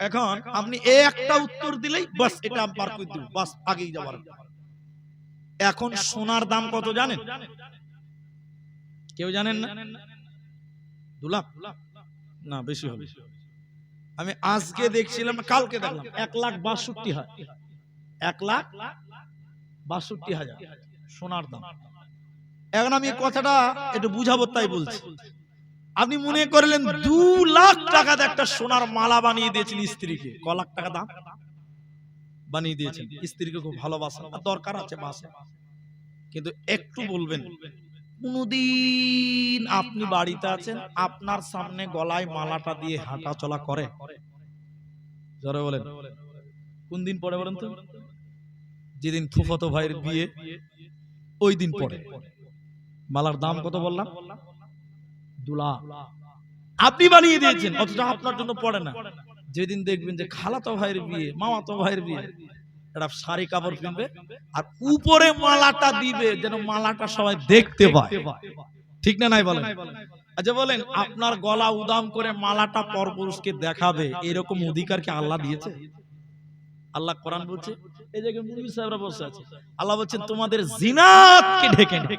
এখন আপনি একটা উত্তর দিলেই বাস এটা পার করে দিব, বাস আগেই যাবার। এখন সোনার দাম কত জানেন? কেউ জানেন না? 2 লাখ না, বেশি হবে। আমি আজকে দেখছিলাম, কালকে দেখলাম 1,62,000 হয়। 1,62,000 সোনার দাম। এখন আমি কথাটা একটু বুঝাবো তাই বলছি। আপনি মনে করলেন 2 লাখ টাকাতে একটা সোনার মালা বানিয়ে দিয়েছেন স্ত্রীকে। ক লাখ টাকা দাম বানিয়ে দিয়েছেন স্ত্রীকে, খুব ভালোবাসা আর দরকার আছে বাসা। কিন্তু একটু বলবেন, কোনদিন আপনি বাড়িতে আছেন, আপনার সামনে গলায় মালাটা দিয়ে হাঁটা চলা করে? জোরে বলেন, কোন দিন পরে বলেন তো? যেদিন ফুফাতো ভাইয়ের বিয়ে ওই দিন পরে। মালার দাম কত বললাম? 2 লাখ। আপনি বানিয়ে দিয়েছেন, অথচ আপনার জন্য পড়ে না। যেদিন দেখবেন যে খালাতো ভাইয়ের বিয়ে, মামাতো ভাইয়ের বিয়ে, একটা শাড়ি কাপড় কিনবে আর উপরে মালাটা দিবে যেন মালাটা সবাই দেখতে পায়। ঠিক না নাই বলেন? আচ্ছা বলেন, আপনার গলা উদাম করে মালাটা পরপুরুষকে দেখাবে এরকম অধিকার কি আল্লাহ দিয়েছে? আল্লাহ কোরআন বলছে, এই জায়গায় মুফতি সাহেবরা বসে আছে, আল্লাহ বলছেন তোমাদের জিনাতকে ঢেকে নাও,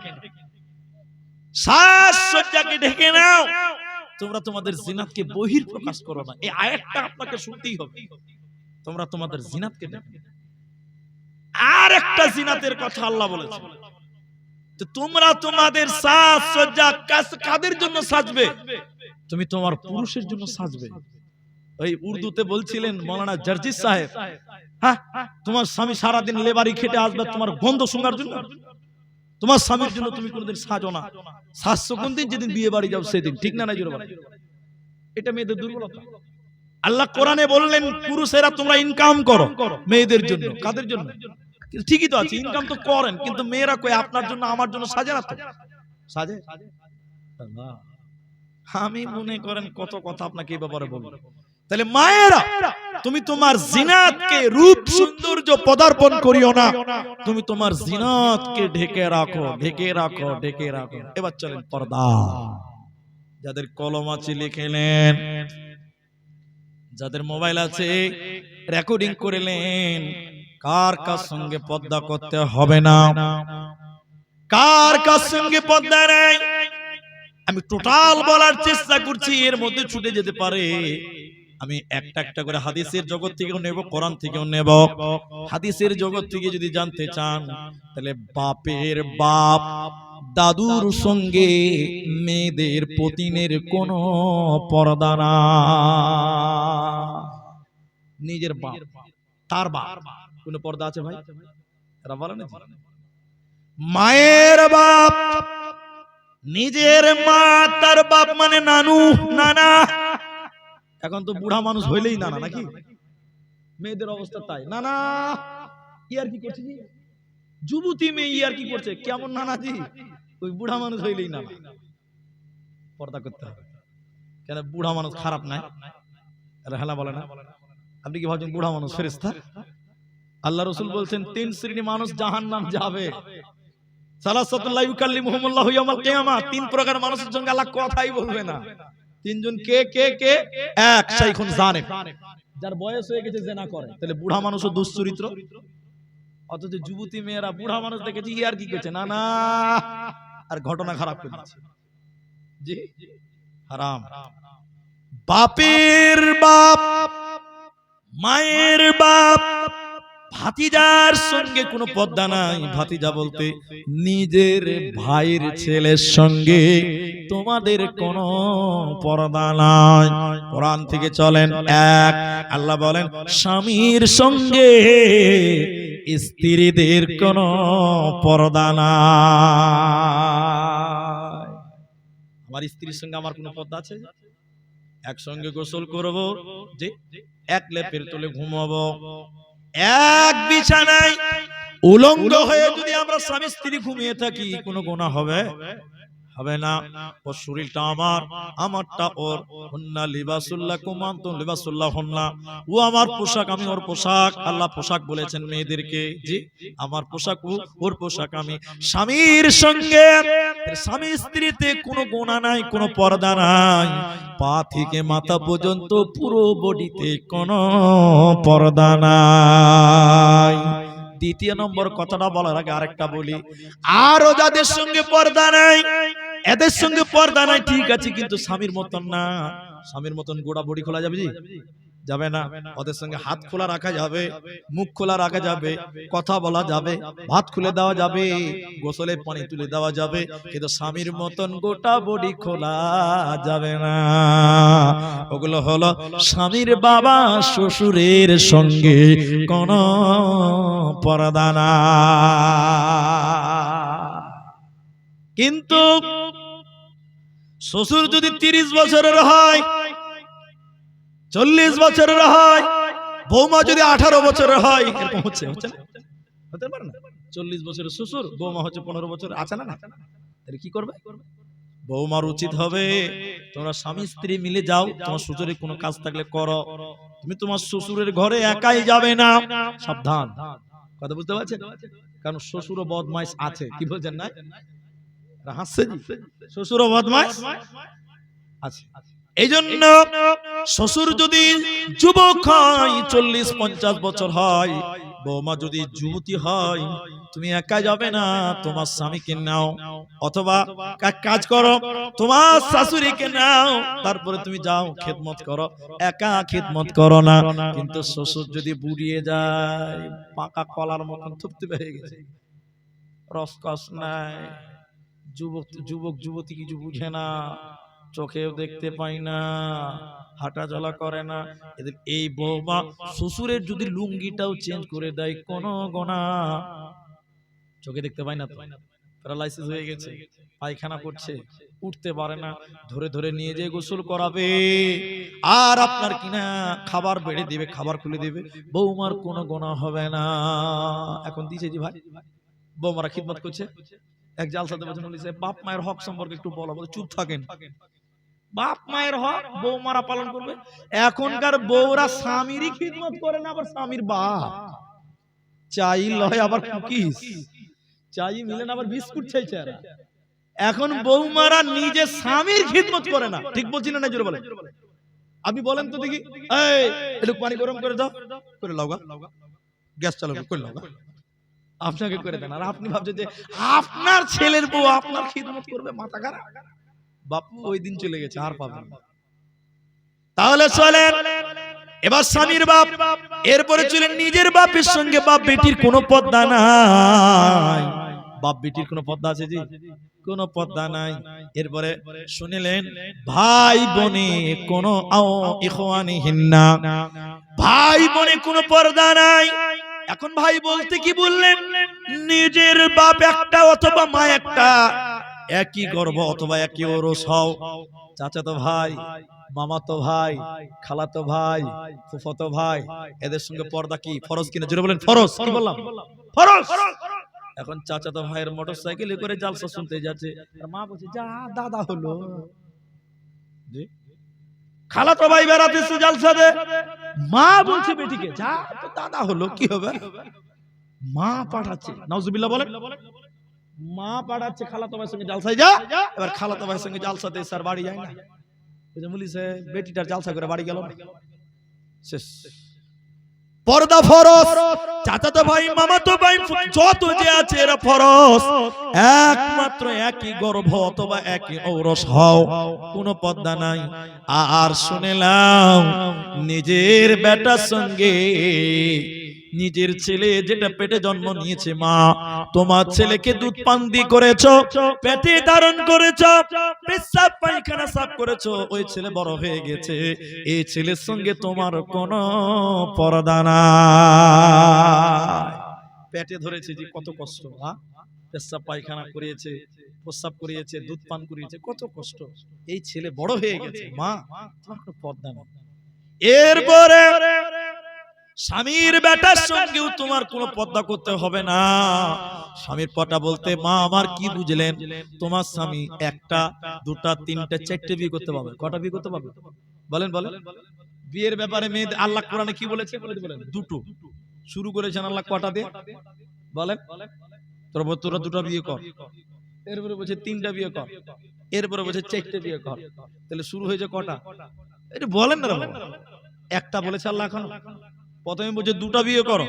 সাজসজ্জাকে ঢেকে নাও, তোমরা তোমাদের জিনাতকে বহির প্রকাশ করো না। এই আয়াতটা আপনাকে শুনতেই হবে। তোমরা তোমাদের জিনাতকে ঢেকে নাও। আর একটা জিনাতের কথা আল্লাহ বলেছে, তো তোমরা তোমাদের সাজসজ্জা কাদের জন্য সাজবে? তুমি তোমার পুরুষের জন্য সাজবে। ওই উর্দুতে বলছিলেন মাওলানা জার্জিস সাহেব, হ্যাঁ, তোমার স্বামী সারাদিন লেবারি খেটে আসবে তোমার গন্ধ শোনার জন্য? তোমার স্বামীর জন্য তুমি কোনদিন সাজো না। সাজছো কোন দিন? যেদিন বিয়ে বাড়ি যাও সেদিন। ঠিক না নাই জোরে বলেন? এটা মেয়েদের দুর্বলতা। আল্লাহ কোরআনে বললেন পুরুষেরা তোমরা ইনকাম করো মেয়েদের জন্য। কাদের জন্য? ঠিকই তো আছে, ইনকাম তো করেন, কিন্তু মেয়েরা কই আপনার জন্য আমার জন্য সাজে না তো? সাজে? আমি মনে করেন কত কথা আপনাকে এই ব্যাপারে বলবো। তাহলে মায়েরা, তুমি তোমার জিনাতকে, রূপ সৌন্দর্য পদার্পণ করিও না, তুমি তোমার জিনাতকে ঢেকে রাখো, ঢেকে রাখো, ঢেকে রাখো। এবার চলেন পর্দা। যাদের কলম আছে লিখে নেন, যাদের মোবাইল আছে রেকর্ডিং করে নেন, কার কার সঙ্গে পর্দা করতে হবে না, কার কার সঙ্গে পর্দা নেই। আমি টোটাল বলার চেষ্টা করছি, এর মধ্যে ছুটে যেতে পারে। আমি একটা একটা করে হাদিসের জগৎ থেকেও নেব, কোরআন থেকেও নেব। হাদিসের জগৎ থেকে যদি জানতে চান, তাহলে বাপের বাপ, দাদুর সঙ্গে মেয়েদের পতিনের কোনো পর্দা না। নিজের বাপ, তার বাপ, কোনো পর্দা আছে ভাই? এরা বলে না। মায়ের বাপ, নিজের মা, তার বাপ মানে নানু, নানা। এখন তো বুড়া মানুষ হইলেই নানা, নাকি? মেয়েদের অবস্থা তাই। নানা ইয়ার কি করছে? যুবতী মেয়ে ইয়ার কি করছে? কেমন নানাজি? ওই বুড়া মানুষ হইলেই নানা। পর্দা করতে হবে। কেন বুড়া মানুষ খারাপ নাই? হেলা বলে না। আপনি কি ভাবছেন বুড়া মানুষ ফেরেশতা? আল্লাহ রাসূল বলছেন 3 শ্রেণী মানুষ জাহান্নাম যাবে। সালাসাতুল লা ইউকাল্লিমুহুমুল্লাহু ইয়াওমাল কিয়ামাহ, 3 প্রকার মানুষের সঙ্গে আল্লাহ কথাই বলবে না। 3 জন কে কে কে? এক, শাইখুন জানেব, যার বয়স হয়ে গেছে জেনা করে। তাহলে বুড়া মানুষও দুশ্চরিত্র। অথচ যুবতী মেয়েরা বুড়া মানুষ দেখেছি ইয়ার কি করছে, না না, আর ঘটনা খারাপ করে দিচ্ছে। জি হারাম। বাপের বাপ, মায়ের বাপ, ভাতিজার সঙ্গে কোনো পর্দা নাই। ভাতিজা বলতে নিজের ভাইয়ের ছেলের সঙ্গে তোমাদের কোনো পর্দা নাই। কোরআন থেকে চলেন এক, আল্লাহ বলেন স্বামীর সঙ্গে স্ত্রীদের কোনো পর্দা নাই। আমার স্ত্রীর সঙ্গে আমার কোনো পর্দা আছে? একসঙ্গে গোসল করব, যে এক লেপের তলে ঘুমাবো, এক বিছানায় উলঙ্গ হয়ে যদি আমরা স্বামী স্ত্রী ঘুমিয়ে থাকি, কোনো গুনাহ হবে? হবে না। ওর শরীরটা আমার, আমারটা ওর। হুন্না লিবাসুল্লাহ কুমান্তুম লিবাসুল্লাহ হুন্না। ও আমার পোশাক, আমি ওর পোশাক। আল্লাহ পোশাক বলেছেন মেয়েদেরকে, জি আমার পোশাক ও, ওর পোশাক আমি। স্বামীর সঙ্গে স্বামী স্ত্রীতে কোনো গুনাহ নাই, কোনো পর্দা নাই। পা থেকে মাথা পর্যন্ত পুরো বডিতে কোনো পর্দা নাই। দ্বিতীয় নম্বর কথাটা বলার আগে আরেকটা বলি, আরো যাদের সঙ্গে পর্দা নাই, এদের সঙ্গে পর্দা নাই ঠিক আছে, কিন্তু স্বামীর মতন না। স্বামীর মতন গোড়া বডি খোলা যাবে? জি যাবে না। ওদের সঙ্গে হাত খোলা রাখা যাবে, মুখ খোলা রাখা যাবে, কথা বলা যাবে, ভাত খুলে দেওয়া যাবে, গোসলে পানি তুলে দেওয়া যাবে, কিন্তু স্বামীর মতন গোটা বডি খোলা যাবে না। ওগুলো হলো স্বামীর বাবা শ্বশুরের সঙ্গে কোনো পর্দা না। কিন্তু শ্বশুর যদি 30 বছরের হয়, 40 বছরের হয়, বৌমা যদি 18 বছরের হয়, এরকম হচ্ছে হতে পারে না? 40 বছরের শ্বশুর, বৌমা হচ্ছে 15 বছর, আছে না? তাহলে কি করবে? বৌমার উচিত হবে, তোমরা স্বামী স্ত্রী মিলে যাও, তোমার শ্বশুরের কোনো কাজ থাকলে করো, তুমি তোমার শ্বশুরের ঘরে একাই যাবে না। সাবধান, কথা বুঝতে পারছেন? কারণ শ্বশুরও বদমাইশ আছে, কি বলছেন না? হাসছে জি, শ্বশুরও বদমাইশ আছে। এই জন্য শ্বশুর যদি যুবক হয়, 40-50 বছর হয়, বৌমা যদি যুবতী হয়, তুমি একা যাবে না, তোমার স্বামীকে নাও, অথবা কাজ করো, তোমার শাশুড়িকে নাও, তারপরে তুমি যাও খেদমত করো, একা খেদমত করো না। কিন্তু শ্বশুর যদি বুড়িয়ে যায়, পাকা কলার মতন থুপতে হয়ে গেছে, রসকস নাই, যুবক যুবতী কিছু বুঝে না, চোখেও দেখতে পাই না, হাঁটা চলা করে না, এদের এই বৌমা শ্বশুরের যদি লুঙ্গিটাও চেঞ্জ করে দেয়, কোনো গোনা, চোখে দেখতে পাই না তো, প্যারালাইসিস হয়ে গেছে, পায়খানা করছে, উঠতে পারে না, ধরে ধরে নিয়ে যেয়ে গোসল করাবে, আর আপনার কিনা খাবার বেড়ে দিবে, খাবার খুলে দিবে, বৌমার কোনো গোনা হবে না। এখন দিছে জি ভাই, বৌমারা খিদমত করছে। এক জালসাতে বলছেন, বাপ মায়ের হক সম্পর্কে একটু বলো, বলে চুপ থাকেন। বাপ মায়ের হক বৌমারা পালন করবে। এখনকার বউরা স্বামীরই খিদমত করে না, আবার স্বামীর বাপ চাই লয়, আবার কুকিজ চাই মিলে না, আবার বিস্কুট চাইছে। এখন বৌমারা নিজে স্বামীর খিদমত করে না, ঠিক বলছি না? জোরে বলেন, আপনি বলেন তো দেখি, এই একটু পানি গরম করে দাও, করে লাও গা, গ্যাস চালাবো, করে লাও গা, আপনাকে করে দেন। আর আপনি ভাবছেন যে আপনার ছেলের বউ আপনার খিদমত করবে, মাথা খারাপ। বাপু ওই দিন চলে গেছে, আর পাবেন না। তাহলে চলেন এবার স্বামীর বাপ, এরপরে চলেন নিজের বাপের সঙ্গে বাপ বেটির কোনো পর্দা নাই। বাপ বেটির কোনো পর্দা আছে জি? কোনো পর্দা নাই। এরপরে শুনিলেন ভাই বোনে কোনো ইখওয়ানিহিন্না, ভাই বোনে কোনো পর্দা নাই। এখন ভাই বলতে কি বললেন? নিজের বাপ একটা অথবা মা একটা, একই গর্ভ অথবা একই ওরস হও, চাচাতো ভাই, মামাতো ভাই, খালাতো ভাই, ফুফাতো ভাই, এদের সঙ্গে পর্দা কি ফরজ কিনা? জোরে বলেন ফরজ। কি বললাম? ফরজ। এখন চাচাতো ভাইয়ের মোটরসাইকেলে করে জালসা শুনতে যাচ্ছে, আর মা বলছে যা দাদা হলো। জি, খালাতো ভাই বেড়াতেছে জালসাতে, মা বলছে বেটিকে যা তো দাদা হলো, কি হবে? মা পাঠাচ্ছে, নাউজুবিল্লাহ বলেন, মা পাঠাচ্ছে খালাতো ভাইয়ের সঙ্গে জালসায় যা। এবার খালাতো ভাইয়ের সঙ্গে জালসাতে স্যার বাড়ি যায় না, বলিছে বেটিটার জালসা করে বাড়ি গেল, শেষ। পর্দা ফরজ। চাচাতো ভাই, মামাতো ভাই যত যে আছে এরা ফরজ, একমাত্র একই গর্ভ অথবা একই ঔরস হও, কোনো পর্দা নাই। আর শুনলাম নিজের বেটার সঙ্গে নিজের ছেলে যেটা পেটে জন্ম নিয়েছে, মা তোমার ছেলেকে দুধ পান দিয়ে করেছো, পেটে ধারণ করেছো, পেশাব পায়খানা সাফ করেছো, ওই ছেলে বড় হয়ে গেছে, এই ছেলের সঙ্গে তোমার কোনো পর্দা নাই। পেটে ধরেছে যে কত কষ্ট, পেশাব পায়খানা করিয়েছে, প্রস্রাব করিয়েছে, দুধ পান করিয়েছে, কত কষ্ট। এই ছেলে বড় হয়ে গেছে, মা তোমার কোনো পর্দা নেই। এরপরে স্বামীর বেটার সঙ্গেও তোমার কোনো পর্দা করতে হবে না। স্বামীর পটা বলতে মা আমার কি বুঝলেন, তোমার স্বামী একটা দুটা তিনটা চারটে বিয়ে করতে পারবে। কটা বিয়ে করতে পারবে বলেন বলেন? বিয়ের ব্যাপারে মেয়ে আল্লাহ কোরআনে কি বলেছে বলেন? দুটো। শুরু করেছেন আল্লাহ কটা দিয়ে বলেন? তোরা দুটো বিয়ে কর, এরপরে বলছে তিনটা বিয়ে কর, এরপরে বলছে চারটে বিয়ে কর। তাহলে শুরু হয়েছে কটা? এটা বলেন না। একটা বলেছে আল্লাহ। এখন প্রথমে বলছে দুটা বিয়ে করো,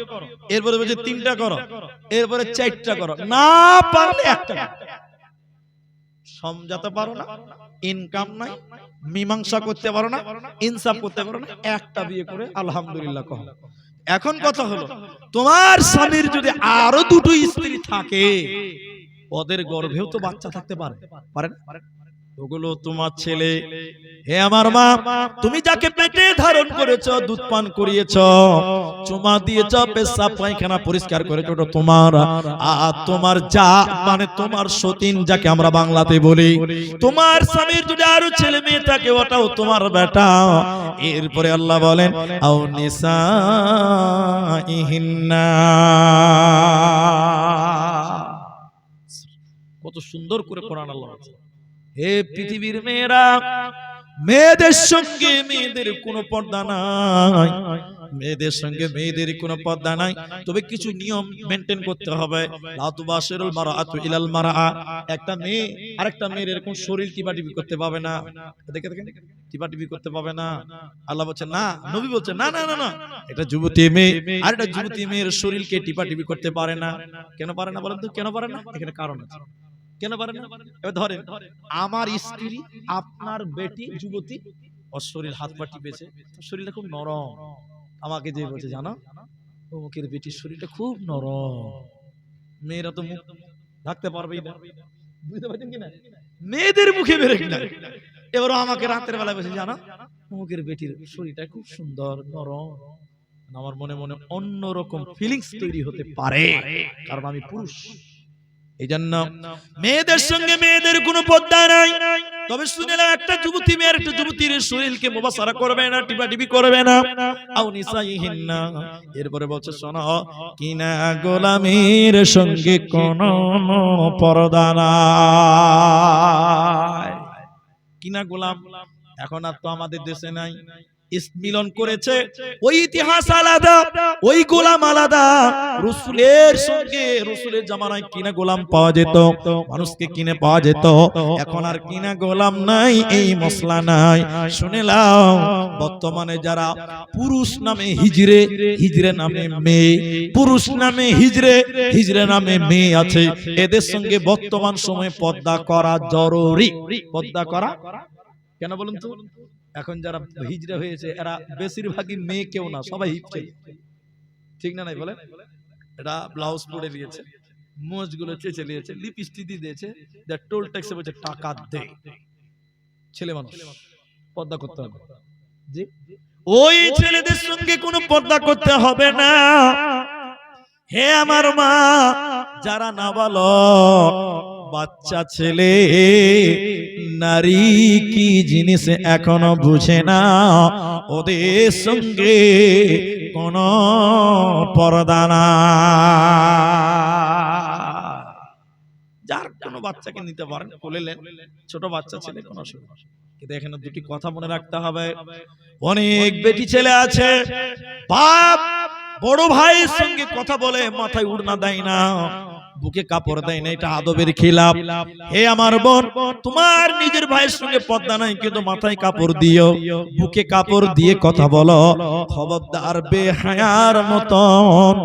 এরপরে বলছে তিনটা করো, এরপরে চারটা করো। না পারলে একটা। সমঝাতে পারো না, ইনকাম নাই, মীমাংসা করতে পারো না, ইনসাফ করতে পারো না, একটা বিয়ে করে আলহামদুলিল্লাহ কহ। এখন কথা হলো, তোমার স্বামীর যদি আরো দুটো স্ত্রী থাকে, ওদের গর্ভেও তো বাচ্চা থাকতে পারে, পারে না? ওগুলো তোমার ছেলে। হে আমার মা, তুমি যাকে পেটে ধারণ করেছো, দুধ পান করিয়েছো, চুমা দিয়েছো, পেশাব পায়খানা পরিষ্কার করেছো, ওটা তোমার। আর তোমার যা মানে তোমার সতীন যাকে আমরা বাংলাতে বলি, তোমার স্বামীর যদি আরো ছেলে মেয়ে থাকে, ওটাও তোমার বেটা। এরপরে আল্লাহ বলেন আও নিসাইহিন্না। কত সুন্দর করে কোরআন আল্লাহ বলছে। হে পৃথিবীর মেয়েরা, মেয়েদের সঙ্গে মেয়েদের কোনো পর্দা নাই, মেয়েদের সঙ্গে মেয়েদের কোনো পর্দা নাই। তবে কিছু নিয়ম মেনটেন করতে হবে। লা তুবাশিরুল মারআতু ইলাল মারআ। একটা মেয়ে আরেকটা মেয়ের এরকম শরীর টিপাটিপি করতে পাবে না। দেখেন টিপাটিপি করতে পাবে না। আল্লাহ বলছেন না, নবী বলছেন না না না না, এটা যুবতী মেয়ে আর এটা যুবতী মেয়ের শরীরকে টিপাটিপি করতে পারে না। কেন পারে না বলেন তো? কেন পারে না? এখানে কারণ আছে। কেন পারে না? এবার ধরেন আমার স্ত্রী আপনার বেটি যুবতী, ওর শরীর হাত পা টিপেছে, শরীরটা খুব নরম। আমাকে যে বলছে জানো অমুকের বেটির শরীরটা খুব নরম। মেয়েরা তো মুখ ঢাকতে পারবেই না, বুঝতে পারছেন কিনা? মেয়েদের মুখে বেরোয় কিনা। এবারও আমাকে রাতের বেলায় বসে জানো অমুকের বেটির শরীরটা খুব সুন্দর নরম। আমার মনে মনে অন্যরকম ফিলিংস তৈরি হতে পারে, কারণ আমি পুরুষ। এই জন্য মেয়েদের সঙ্গে মেয়েদের কোনো পর্দা নাই। তবে শুনেলাম একটা যুবতী মেয়ের একটা যুবতীর শরীরকে মুবাসারা করবে না, টিপাটিপি করবে না। আও নিসাইহিন্না। এরপরে বলছে শোনো, কিনা গোলামের সঙ্গে কোনো পর্দা নাই। কিনা গোলাম এখন আর তো আমাদের দেশে নাই, মিলন করেছে। ওই ইতিহাস আলাদা, ওই গোলাম আলাদা। রাসূলের সঙ্গে রাসূলের জামানায় কিনা গোলাম পাওয়া যেত, মানুষকে কিনে পাওয়া যেত। এখন আর কিনা গোলাম নাই, এই মসলা নাই। শুনে নাও, বর্তমানে যারা পুরুষ নামে হিজড়ে, হিজড়ে নামে মেয়ে, পুরুষ নামে হিজড়ে, হিজড়ে নামে মেয়ে আছে, এদের সঙ্গে বর্তমান সময়ে পর্দা করা জরুরি। পর্দা করা কেন বলুন তো? এখন যারা হিজড়া হয়েছে এরা বেশিরভাগই মেয়ে কেউ না, সবাই হিজড়ে। ঠিক না নাই বলেন? এটা ব্লাউজ পরে দিয়েছে, মোজগুলো চেঁচে নিয়েছে, লিপস্টিক দিয়ে দিয়েছে, টোল ট্যাক্সে বলছে টাকা দে। ছেলে মানুষ পর্দা করতে হবে। জি, ওই ছেলেদের সঙ্গে কোনো পর্দা করতে হবে না। হে আমার মা, যারা নাবালক বাচ্চা ছেলে, নারী কি জিনিস এখনো বুঝে না, ওদের সঙ্গে কোন পর্দা না। যার কোনো বাচ্চাকে নিতে পারেন, বলেলেন ছোট বাচ্চা ছেলে কোনো অসুবিধা নেই। কিন্তু এখানে দুটি কথা মনে রাখতে হবে। অনেক বেটি ছেলে আছে, বাপ বড় ভাইয়ের সঙ্গে কথা বলে মাথায় উড়না দেয় না, বুকে কাপড় দেয় না, এটা আদবের খিলাফ। হে আমার বোন, তোমার নিজের ভাইয়ের সঙ্গে পর্দা নাই কিন্তু মাথায় কাপড় দিও, বুকে কাপড় দিয়ে কথা বলো। খবরদার বেহায়ার মতন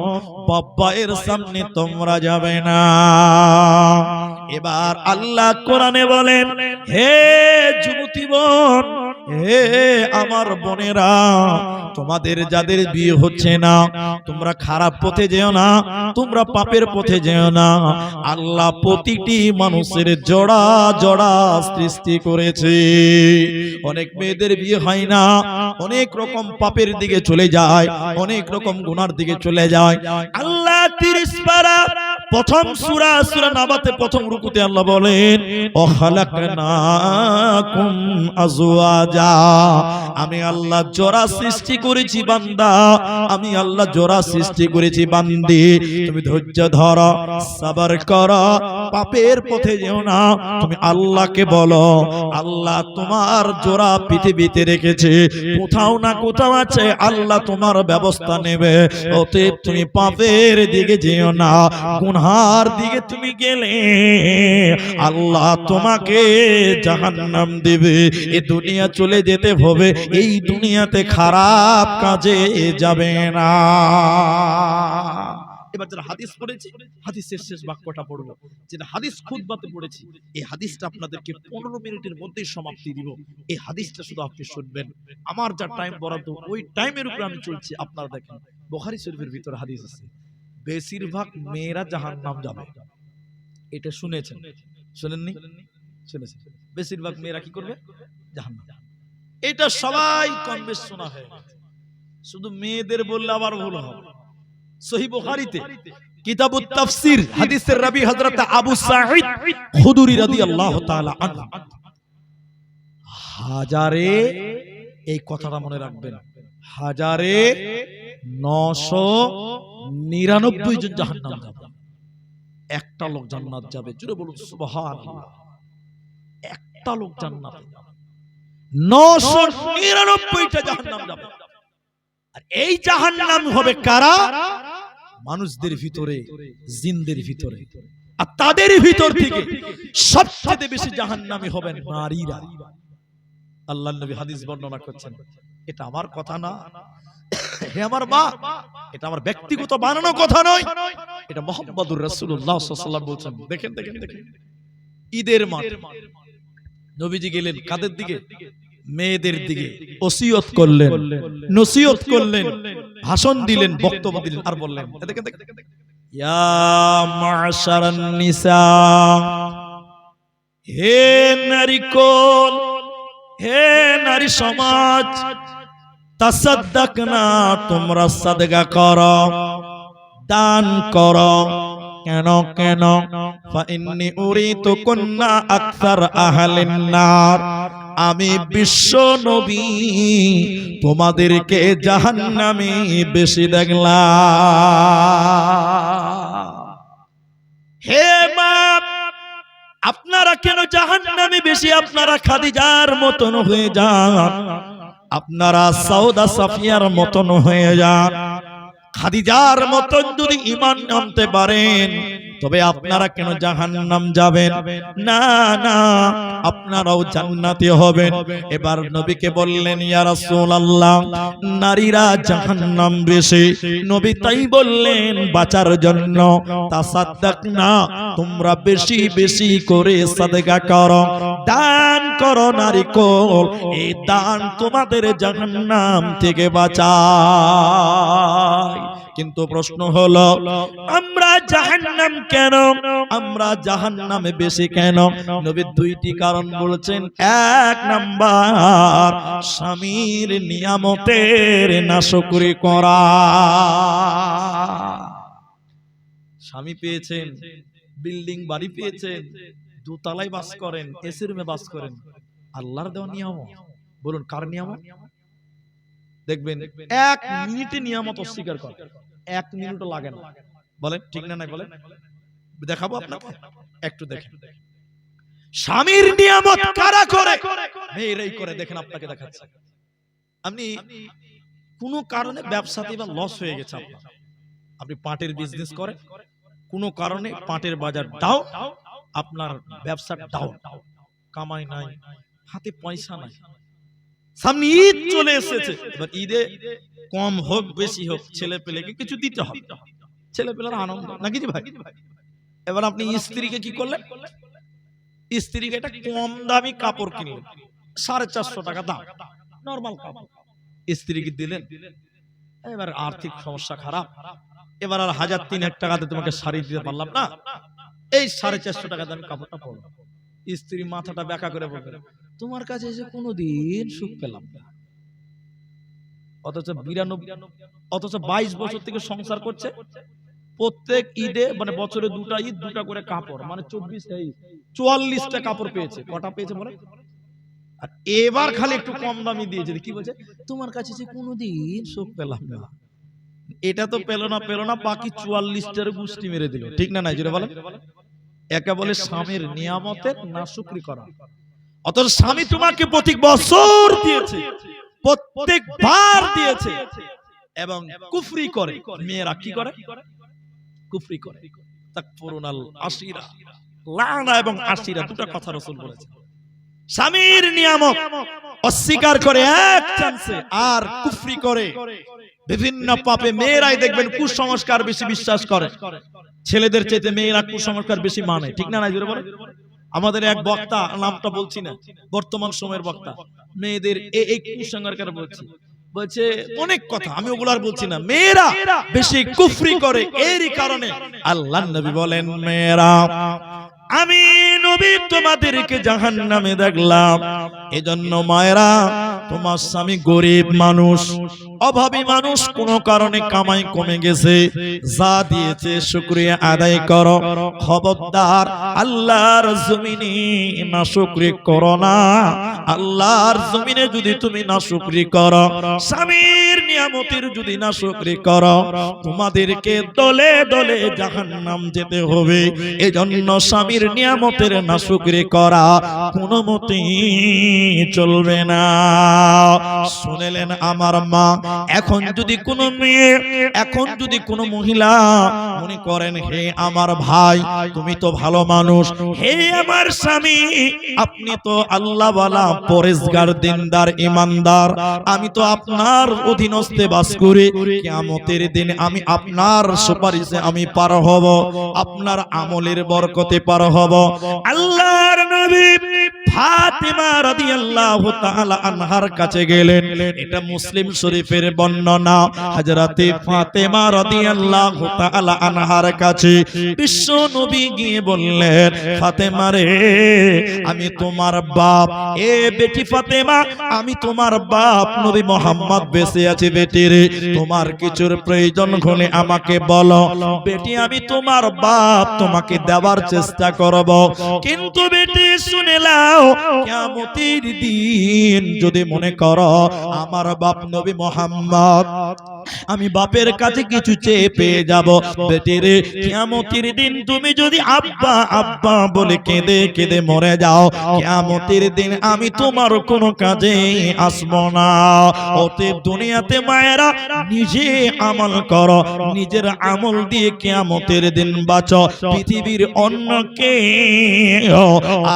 বাবার সামনে তোমরা যাবে না। এবার আল্লাহ কোরআনে বলেন, হে যুবতী বোন, হে আমার বোনেরা, তোমাদের যাদের বিয়ে হচ্ছে না, তোমরা খারাপ পথে যেও না, তোমরা পাপের পথে যেও না। আল্লাহ প্রতিটি মানুষের জোড়া জোড়া সৃষ্টি করেছে। অনেক মেয়েদের বিয়ে হয় না, অনেক রকম পাপের দিকে চলে যায়, অনেক রকম গুনার দিকে চলে যায়। আল্লাহ 30 পারা প্রথম সূরা সূরা নাবাতে প্রথম রুকুতে আল্লাহ বলেন ও খালাকনাকুম আজওয়াজা, আমি আল্লাহ জোড়া সৃষ্টি করেছি বান্দা, আমি আল্লাহ জোড়া সৃষ্টি করেছি বান্দি, তুমি ধৈর্য ধরো, সবর করো, পাপের পথে যেও না, তুমি আল্লাহকে বলো আল্লাহ তোমার জোড়া পৃথিবীতে রেখেছে, কোথাও না কোথাও আছে, আল্লাহ তোমার ব্যবস্থা নেবে, অতএব তুমি পাপের দিকে যেও না, গুনহার দিকে তুমি গেলে আল্লাহ তোমাকে জাহান্নাম দেবে, এই দুনিয়া চলে যেতে হবে, এই দুনিয়াতে খারাপ কাজে যাবে না। এবার যারা হাদিস পড়েছি, হাদিসের শেষ বাক্যটা পড়ব, যেটা হাদিস খুতবাতে পড়েছি, এই হাদিসটা আপনাদেরকে 15 মিনিটের মধ্যেই সমাপ্তি দিব। এই হাদিসটা শুধু আপনি শুনবেন, আমার যা টাইম বরাদ্দ ওই টাইমের উপরে আমি চলছি। আপনারা দেখেন বুখারী শরীফের ভিতরে হাদিস আছে, বেশিরভাগ মেয়েরা জাহান্নাম যাবে। এটা শুনেছেন? শুনেননি? শুনেছেন? বেশিরভাগ মেয়েরা কি করবে? জাহান্নাম। এটা সবাই কম বেশ শোনা হয়, শুধু মেয়েদের বললে আবার ভুল হবে। সহিহ বুখারীতে কিতাবুত তাফসীর হাদিসের রাবী হযরত আবু সাঈদ খুদরী রাদিয়াল্লাহু তাআলা আনহু, হাজারে, এই কথাটা মনে রাখবেন, হাজারে 999 জন জাহান্নাম যাবে, একটা লোক জান্নাত যাবে। জোরে বলুন সুবহানাল্লাহ। একটা লোক জান্নাতে যাবে, 999টা জাহান্নাম যাবে। আর এই জাহান্নাম হবে কারা? মানুষদের ভিতরে, জিনদের ভিতরে। আর তাদের ভিতর থেকে সবচেয়ে বেশি জাহান্নামী হবেন নারীরা। আল্লাহর নবী হাদিস বর্ণনা করছেন, এটা আমার কথা না, হে আমার মা, এটা আমার ব্যক্তিগত বানানো কথা নয়, এটা মুহাম্মদুর রাসূলুল্লাহ সাল্লাল্লাহু আলাইহি ওয়াসাল্লাম বলছেন। দেখেন দেখেন দেখেন, ঈদের মাঠ নবীজি গেলেন কাদের দিকে? মেয়েদের দিকে, ওসিয়ত করলেন, নসিহত করলেন, ভাষণ দিলেন, বক্তব্য দিলেন, আর বললেন দেখেন দেখেন, ইয়া মা'শারান নিসা, হে নারী কোল, হে নারী সমাজ, তাসাদ্দাকনা, তোমরা সাদকা করো, দান করো। কেন কেন? ফাইন্নী উরিতু কুন্না আকসার আহলিন নার, আমি বিশ্ব নবী তোমাদেরকে জাহান্নামে বেশি দেখলাম। হে মা, আপনারা কেন জাহান্নামে বেশি? আপনারা খাদিজার মতন হয়ে যান, আপনারা সাউদা সাফিয়ার মতন হয়ে যান। খাদিজার মতন যদি ঈমান আনতে পারেন তবে আপনারা কেন জাহান্নাম যাবেন? না না, আপনারাও জান্নাতি হবেন। এবার নবীকে বললেন, ইয়া রাসূলুল্লাহ, নারীরা জাহান্নাম বেশি। নবী তাই বললেন বাঁচার জন্য, তাসাদ্দাকনা, তোমরা বেশি বেশি করে সাদকা করো, দান করো নারী কোল, এই দান তোমাদের জাহান্নাম থেকে বাঁচায়। কিন্তু প্রশ্ন হলো, আমরা জাহান্নাম কেন, আমরা জাহান্নামে বেশি কেন? নবী দুইটি কারণ বলেছেন। এক নাম্বার, স্বামীর নিয়ামতের নাশকরি করা। স্বামী পেয়েছেন, বিল্ডিং বাড়ি পেয়েছেন, দোতলায় বাস করেন, এসি রুমে বাস করেন, আল্লাহর দেওয়া নিয়ামত। বলুন কার নিয়ামত? দেখবেন 1 মিনিটে নিয়ামত অস্বীকার করে, 1 মিনিটও লাগে না। বলেন ঠিক না? নাই বলেন, দেখাবো আপনাকে, একটু দেখেন স্বামীর নিয়ামত কারা করে? মেয়েরাই করে। দেখেন আপনাকে দেখাচ্ছি। আপনি কোনো কারণে ব্যবসাতে বা লস হয়ে গেছে, আপনি পাটের বিজনেস করেন, কোনো কারণে পাটের বাজার ডাউন, আপনার ব্যবসা ডাউন, কামাই নাই, হাতে পয়সা নাই, সামনে ঈদ চলে এসেছে, এবার ঈদে কম হোক বেশি হোক ছেলে পেলেকে কিছু দিতে হবে, ছেলে পেলের আনন্দ নাকি জি ভাই? এবার আপনি স্ত্রীকে কি করলেন? স্ত্রীকে একটা কম দামি কাপড় কিনলেন, 450 টাকা দাম, নরমাল কাপড়, স্ত্রীকে দিলেন। এবার আর্থিক সমস্যা খারাপ, এবার আর 1000-3000 টাকাতে তোমাকে শাড়ি দিতে পারলাম না, এই 450 টাকা দামি কাপড়টা পরো। স্ত্রী মাথাটা বেঁকা করে বলবে, তোমার কাছে এসে কোনোদিন সুখ পেলাম না। অথচ 22 বছর থেকে সংসার করছে, প্রত্যেক ঈদে মানে বছরে দুটা ঈদ দুটা করে কাপড়, মানে 44টা কাপড় পেয়েছে। কটা পেয়েছে বলে? আর এবার খালি একটু কম দামি দিয়েছে। কি বলছে? তোমার কাছে যে কোনোদিন সুখ পেলাম না। এটা তো পেল না, বাকি 44টার গুষ্টি মেরে দিল। ঠিক না? নাই জোরে বলেন। একে বলে স্বামীর নিয়ামতের নাশুকরি করা। অথচ স্বামী তোমাকে প্রত্যেক বছর দিয়েছে, প্রত্যেকবার দিয়েছে, এবং কুফরি করে। মেয়েরা কি করে? কুফরি করে। তাকফুরুনাল আশিরা, লানা এবং আশিরা দুটো কথা রাসূল বলেছেন। স্বামীর নিয়ামত অস্বীকার করে এক চান্সে, আর কুফরি করে বিভিন্ন পাপে। মেয়েরাই দেখবেন কুসংস্কার বেশি বিশ্বাস করে, ছেলেদের চাইতে মেয়েরা কুসংস্কার বেশি মানে। ঠিক না? নাই জোরে বলে। আমাদের এক বক্তা, নামটা বলছি না, বর্তমান সময়ের বক্তা, মেয়েদের এই কুসংস্কার বলছে অনেক কথা, আমি ওগুলো আর বলছি না। মেয়েরা বেশি কুফরি করে, এরই কারণে আল্লাহর নবী বলেন, মেয়েরা আমি নবী তোমাদেরকে জাহান্নামে দেখলাম। এজন্য মায়েরা, তোমার স্বামী গরিব মানুষ, অভাবী মানুষ, কোন কারণে কামাই কমে গেছে, যা দিয়েছে শুকরিয়া আদায় করো। খবরদার আল্লাহর জমিনে নাশুকরি করো না। আল্লাহর জমিনে যদি তুমি নাশুকরি করো, স্বামীর নিয়ামতের যদি নাশুকরি করো, তোমাদেরকে দলে দলে জাহান্নাম যেতে হবে। এজন্য স্বামীর নিয়ামতের নাশুকরি করা কোনো মতেই চলবে না। শুনলেন আমার মা? এখন যদি কোনো মেয়ে, এখন যদি কোনো মহিলা মনে করেন, হে আমার ভাই তুমি তো ভালো মানুষ, হে আমার স্বামী আপনি তো আল্লাহওয়ালা, পরেজগার, দিনদার, ঈমানদার, আমি তো আপনার অধীনস্থে বাস করি, কিয়ামতের দিন আমি আপনার সুপারিশে আমি পার হব, আপনার আমলের বরকতে পার হব। আল্লাহর নবী ফাতেমা রাদিয়াল্লাহু তাআলা আনহার কাছে গেলেন। এটা মুসলিম শরীফের বর্ণনা। হযরতে ফাতেমা রাদিয়াল্লাহু তাআলা আনহার কাছে বিশ্ব নবী গিয়ে বললেন, ফাতেমা রে, আমি তোমার বাপ। এ বেটি ফাতেমা, আমি তোমার বাপ, নবী মুহাম্মদ বেঁচে আছে। বেটি রে, তোমার কিছুর প্রয়োজন হলে আমাকে বলো। বেটি, আমি তোমার বাপ, তোমাকে দেওয়ার চেষ্টা করব। কিন্তু বেটি শুনে নাও, কিয়ামতের দিন যদি মনে করো আমার বাপ নবী মুহাম্মদ, আমি বাপের কাছে কিছু চেয়ে পেয়ে যাব, বেটি রে, কিয়ামতের দিন তুমি যদি আব্বা আব্বা বলে কেঁদে কেঁদে মরে যাও, কিয়ামতের দিন আমি তোমার কোনো কাজে আসবো না। অতএব দুনিয়াতে মায়েরা নিজে আমল করো, নিজের আমল দিয়ে কিয়ামতের দিন বাঁচো। পৃথিবীর অন্যকে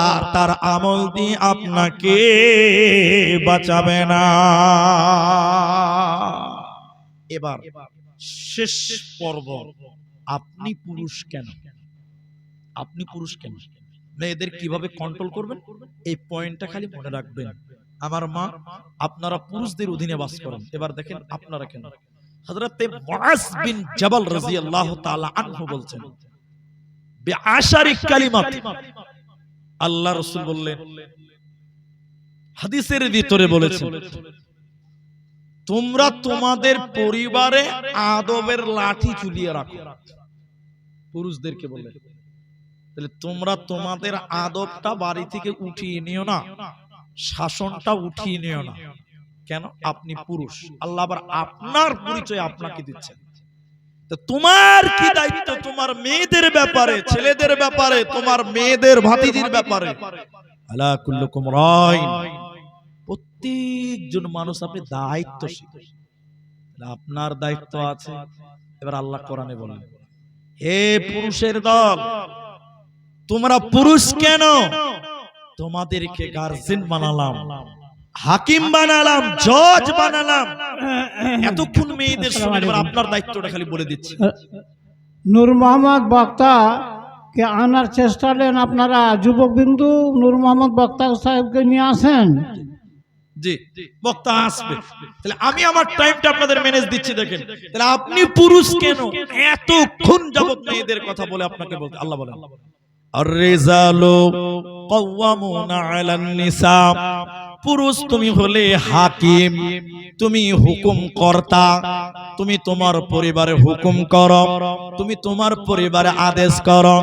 আর তার আমল দিয়ে আপনাকে বাঁচাবে না। এবার শেষ পর্ব, আপনি পুরুষ কেন? আপনি পুরুষ কেন? মেয়েদের কিভাবে কন্ট্রোল করবেন, এই পয়েন্টটা খালি মনে রাখবেন। আমার মা, আপনারা পুরুষদের অধীনে বাস করেন। এবার দেখেন আপনারা কেন। হযরতে মুআজ বিন জাবাল রাদিয়াল্লাহু তাআলা আনহু বলছেন, বিআশারি কালিমাত, আল্লাহ রাসূল বললেন, হাদিসের ভিতরে বলেছেন, তোমরা তোমাদের পরিবারে আদবের লাঠি ঝুলিয়ে রাখো। পুরুষদেরকে বললেন, তাহলে তোমরা তোমাদের আদবটা বাড়ি থেকে উঠিয়ে নিও না, শাসনটা উঠিয়ে নিও না। কেন? আপনি পুরুষ। আল্লাহ আবার আপনার পরিচয় আপনাকে দিচ্ছেন। তো তোমার কি দায়িত্ব তোমার মেয়েদের ব্যাপারে, ছেলেদের ব্যাপারে, তোমার মেয়েদের ভাতিজির ব্যাপারে? আলা কুল্লুকুম রাইন, প্রত্যেকজন মানুষ আপনি দায়িত্বশীল, আপনার দায়িত্ব আছে। এবার আল্লাহ কোরআনে বলেন, হে পুরুষের দল, তোমরা পুরুষ কেন? তোমাদেরকে গার্জিয়ান বানালাম, হাকিম বানালাম, জজ বানালাম। এতক্ষণ মেয়েদের শুনে, এবার আপনার দায়িত্বটা খালি বলে দিচ্ছি। নূর মোহাম্মদ বক্তা কে আনার চেষ্টা নেন আপনারা, যুবক বিন্দু নূর মোহাম্মদ বক্তা সাহেবকে নিয়ে আসেন। জি, বক্তা আসবে। তাহলে আমি আমার টাইমটা আপনাদের ম্যানেজ দিচ্ছি। দেখেন, তাহলে আপনি পুরুষ কেন এতক্ষণ যাবত মেয়েদের কথা বলে আপনাকে বলতে? আল্লাহ বলেন, আর-রিজালু কাওয়ামুনা আলান নিসা, পুরুষ তুমি হলে হাকিম, তুমি হুকুম কর্তা, তুমি তোমার পরিবারে হুকুম করো, তুমি তোমার পরিবারে আদেশ করো,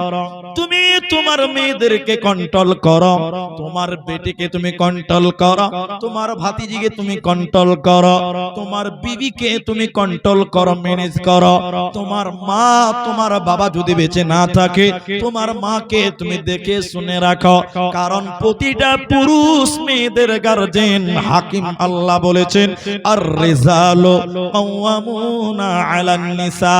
তুমি তোমার মেয়েদেরকে কন্ট্রোল করো, তোমার বেটিকে তুমি কন্ট্রোল করো, তোমার ভাতিজিকে তুমি কন্ট্রোল করো, তোমার বিবিকে তুমি কন্ট্রোল করো, ম্যানেজ করো। তোমার মা তোমার বাবা যদি বেঁচে না থাকে, তোমার মাকে তুমি দেখে শুনে রাখো, কারণ প্রতিটা পুরুষ মেয়েদের গার্জেন হাকিম। আল্লাহ বলেছেন আর রিজালু কাওয়ামুনা আলান নিসা।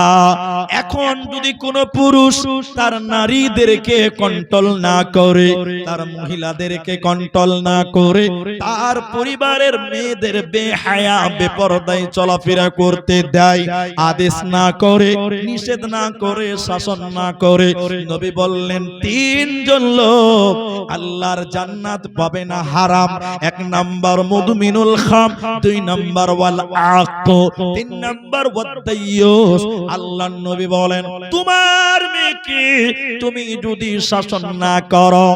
এখন যদি কোনো পুরুষ তার নারীদেরকে কন্ট্রোল না করে, তার মহিলাদেরকে কন্ট্রোল না করে, তার পরিবারের মেয়েদের বেহায়া বেপরদায় চলাফেরা করতে দেয়, আদেশ না করে, নিষেধ না করে, শাসন না করে, নবী বললেন তিনজন লোক আল্লাহর জান্নাত পাবে না, হারাম। এক নাম্বার মুদমিনুল খাম, দুই নাম্বার ওয়াল আক, তিন নাম্বার ওয়াদাইয়ুস। আল্লাহর নবী বলেন তোমার মেয়েকে তুমি যদি শাসন না করো,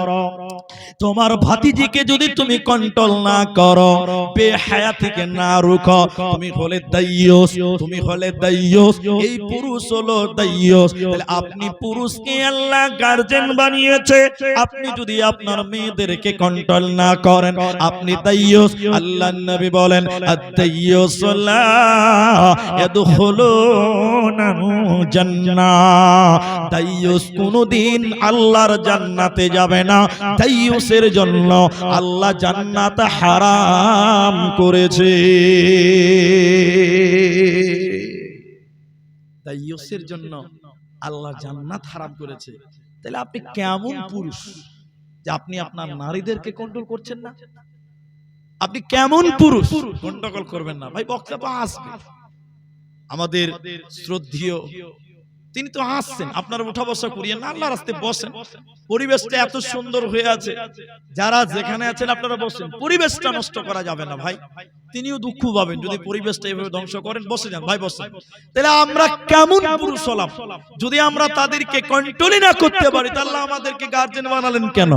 তোমার ভাতিজিকে যদি তুমি কন্ট্রোল না করো, বেহায়া থেকে না রুখো, তুমি হলে দাইয়ুস, তুমি হলে দাইয়ুস। এই পুরুষ হলো দাইয়ুস। তাহলে আপনি পুরুষকে আল্লাহ গার্জেন বানিয়েছে, আপনি যদি আপনার মেয়েদেরকে কন্ট্রোল না করেন, আপনি দাইয়ুস। আল্লাহর নবী বলেন আদ-দাইয়ুস লা ইয়াদখুলুনাল জান্নাহ। দাইয়ুস কোনদিন আল্লাহর জান্নাতে যাবে না। দাইয়ুসের জন্য আল্লাহ জান্নাত হারাম করেছে। দাইয়ুসের জন্য আল্লাহ জান্নাত হারাম করেছে। তাহলে আপনি কেমন পুরুষ যে আপনি আপনার নারীদেরকে কন্ট্রোল করছেন না? আপনি কেমন পুরুষ? কন্ট্রোল করবেন না ভাই, বক্তা তো আসবে, আমাদের শ্রদ্ধেয় তিনি তো আসছেন, আপনারা উঠা বসা করিয়েন না, আল্লাহর রাস্তায় বসেন। পরিবেশটা এত সুন্দর হয়ে আছে, যারা যেখানে আছেন আপনারা বসেন, পরিবেশটা নষ্ট করা যাবে না ভাই। তিনিও দুঃখ পাবেন যদি পরিবেশটা এভাবে ধ্বংস করেন। বসে যান ভাই, বসেন। তাহলে আমরা কেমন পুরুষ হলাম যদি আমরা তাদেরকে কন্ট্রোলই না করতে পারি? তাহলে আল্লাহ আমাদেরকে গার্জেন বানালেন কেন?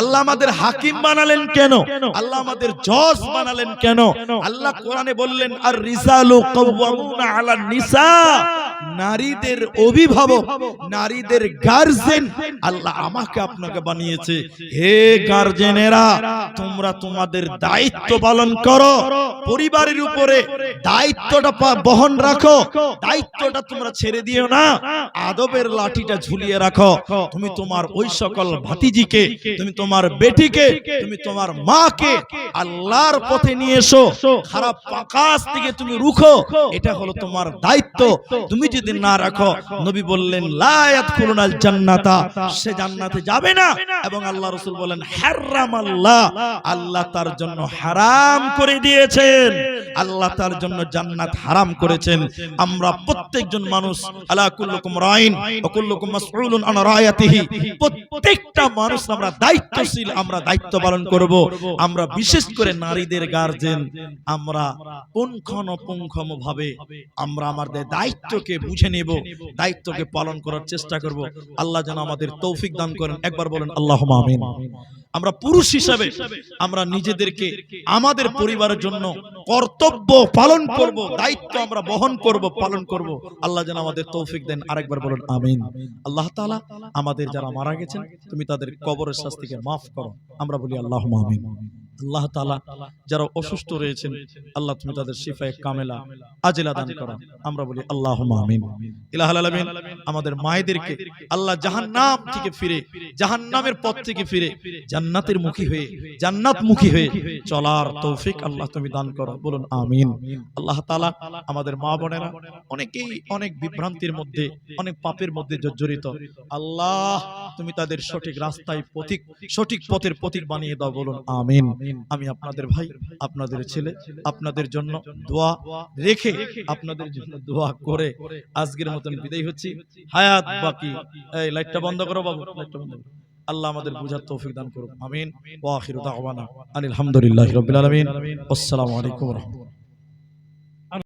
আল্লাহ আমাদের হাকিম বানালেন কেন? আল্লাহ আমাদের জজ বানালেন কেন? আল্লাহ কোরআনে বললেন আর রিজালু কাওয়ামুনা আলান নিসা, নারীদের অভিভাবক, নারীদের গার্জেন আল্লাহ আমাকে আপনাকে বানিয়েছে। হে গার্জেনেরা, তোমরা তোমাদের দায়িত্ব পালন করো, পরিবারের উপরে দায়িত্বটা বহন রাখো, দায়িত্বটা তোমরা ছেড়ে দিও না, আদবের লাঠিটা ঝুলিয়ে রাখো। তুমি তোমার ওই সকল ভাতিজিকে, তুমি তোমার বেটিকে, তুমি তোমার মাকে আল্লাহর পথে নিয়ে এসো, খারাপ কাজ থেকে তুমি রুখো, এটা হলো তোমার দায়িত্ব। তুমি যদি না রাখো, নবী বললেন লা ইয়াদখুলুনাল জান্নাতা, সে জান্নাতে যাবে না। এবং আল্লাহ রাসূল বলেন হারামাল্লাহ, আল্লাহ তার জন্য হারাম করে দিয়েছেন, আল্লাহ তার জন্য জান্নাত হারাম করেছেন। আমরা প্রত্যেকজন মানুষ, আলা কুল্লুকুম রাইন ওয়া কুল্লুকুম মাসউলুন আন রায়াতিহি, প্রত্যেকটা মানুষ আমরা দায়িত্বশীল, আমরা দায়িত্ব পালন করব। আমরা বিশেষ করে নারীদের গার্জেন, আমরা পুঙ্খানুপুঙ্খভাবে আমরা আমাদের দায়িত্বকে বুঝে নেব, দায়িত্বকে পালন করার চেষ্টা করব। আল্লাহ যেন আমাদের তৌফিক দান করেন। একবার বলেন আল্লাহুম্মা আমিন। আমরা পুরুষ হিসাবে আমরা নিজেদেরকে আমাদের পরিবারের জন্য কর্তব্য পালন করব, দায়িত্ব আমরা বহন করব, পালন করব। আল্লাহ যেন আমাদের তৌফিক দেন। আরেকবার বলুন আমিন। আল্লাহ তাআলা আমাদের যারা মারা গেছেন, তুমি তাদের কবরের শাস্তিকে মাফ করো। আমরা বলি আল্লাহুম্মা আমিন। আল্লাহ তাআলা যারা অসুস্থ রয়েছেন, আল্লাহ তুমি তাদের শিফায়ে কামেলা আজেলা দান করো। আমরা বলি আল্লাহুম্মা আমিন। ইলাহুল আলামিন আমাদের মায়েদেরকে আল্লাহ জাহান্নাম থেকে ফিরে, জাহান্নামের পথ থেকে ফিরে জান্নাতের মুখী হয়ে, জান্নাতমুখী হয়ে চলার তৌফিক আল্লাহ তুমি দান করো। বলুন আমিন। আল্লাহ তাআলা আমাদের মা বোনেরা অনেকেই অনেক বিভ্রান্তির মধ্যে, অনেক পাপের মধ্যে জর্জরিত, আল্লাহ তুমি তাদের সঠিক রাস্তায় পথিক, সঠিক পথের পথিক বানিয়ে দাও। বলুন আমিন। আমি আপনাদের ভাই, আপনাদের ছেলে, আপনাদের জন্য দোয়া রেখে, আপনাদের জন্য দোয়া করে আজকের মতন বিদায় হচ্ছি। হায়াত বাকি। এই লাইটটা বন্ধ করো বাবু, লাইটটা বন্ধ করো। আল্লাহ আমাদের বুঝার তৌফিক দান করুন। আমিন। ওয়া আখিরু দাওয়ানা আনিল হামদুলিল্লাহি রাব্বিল আলামিন। আসসালামু আলাইকুম ওয়া রাহমাতুল্লাহ।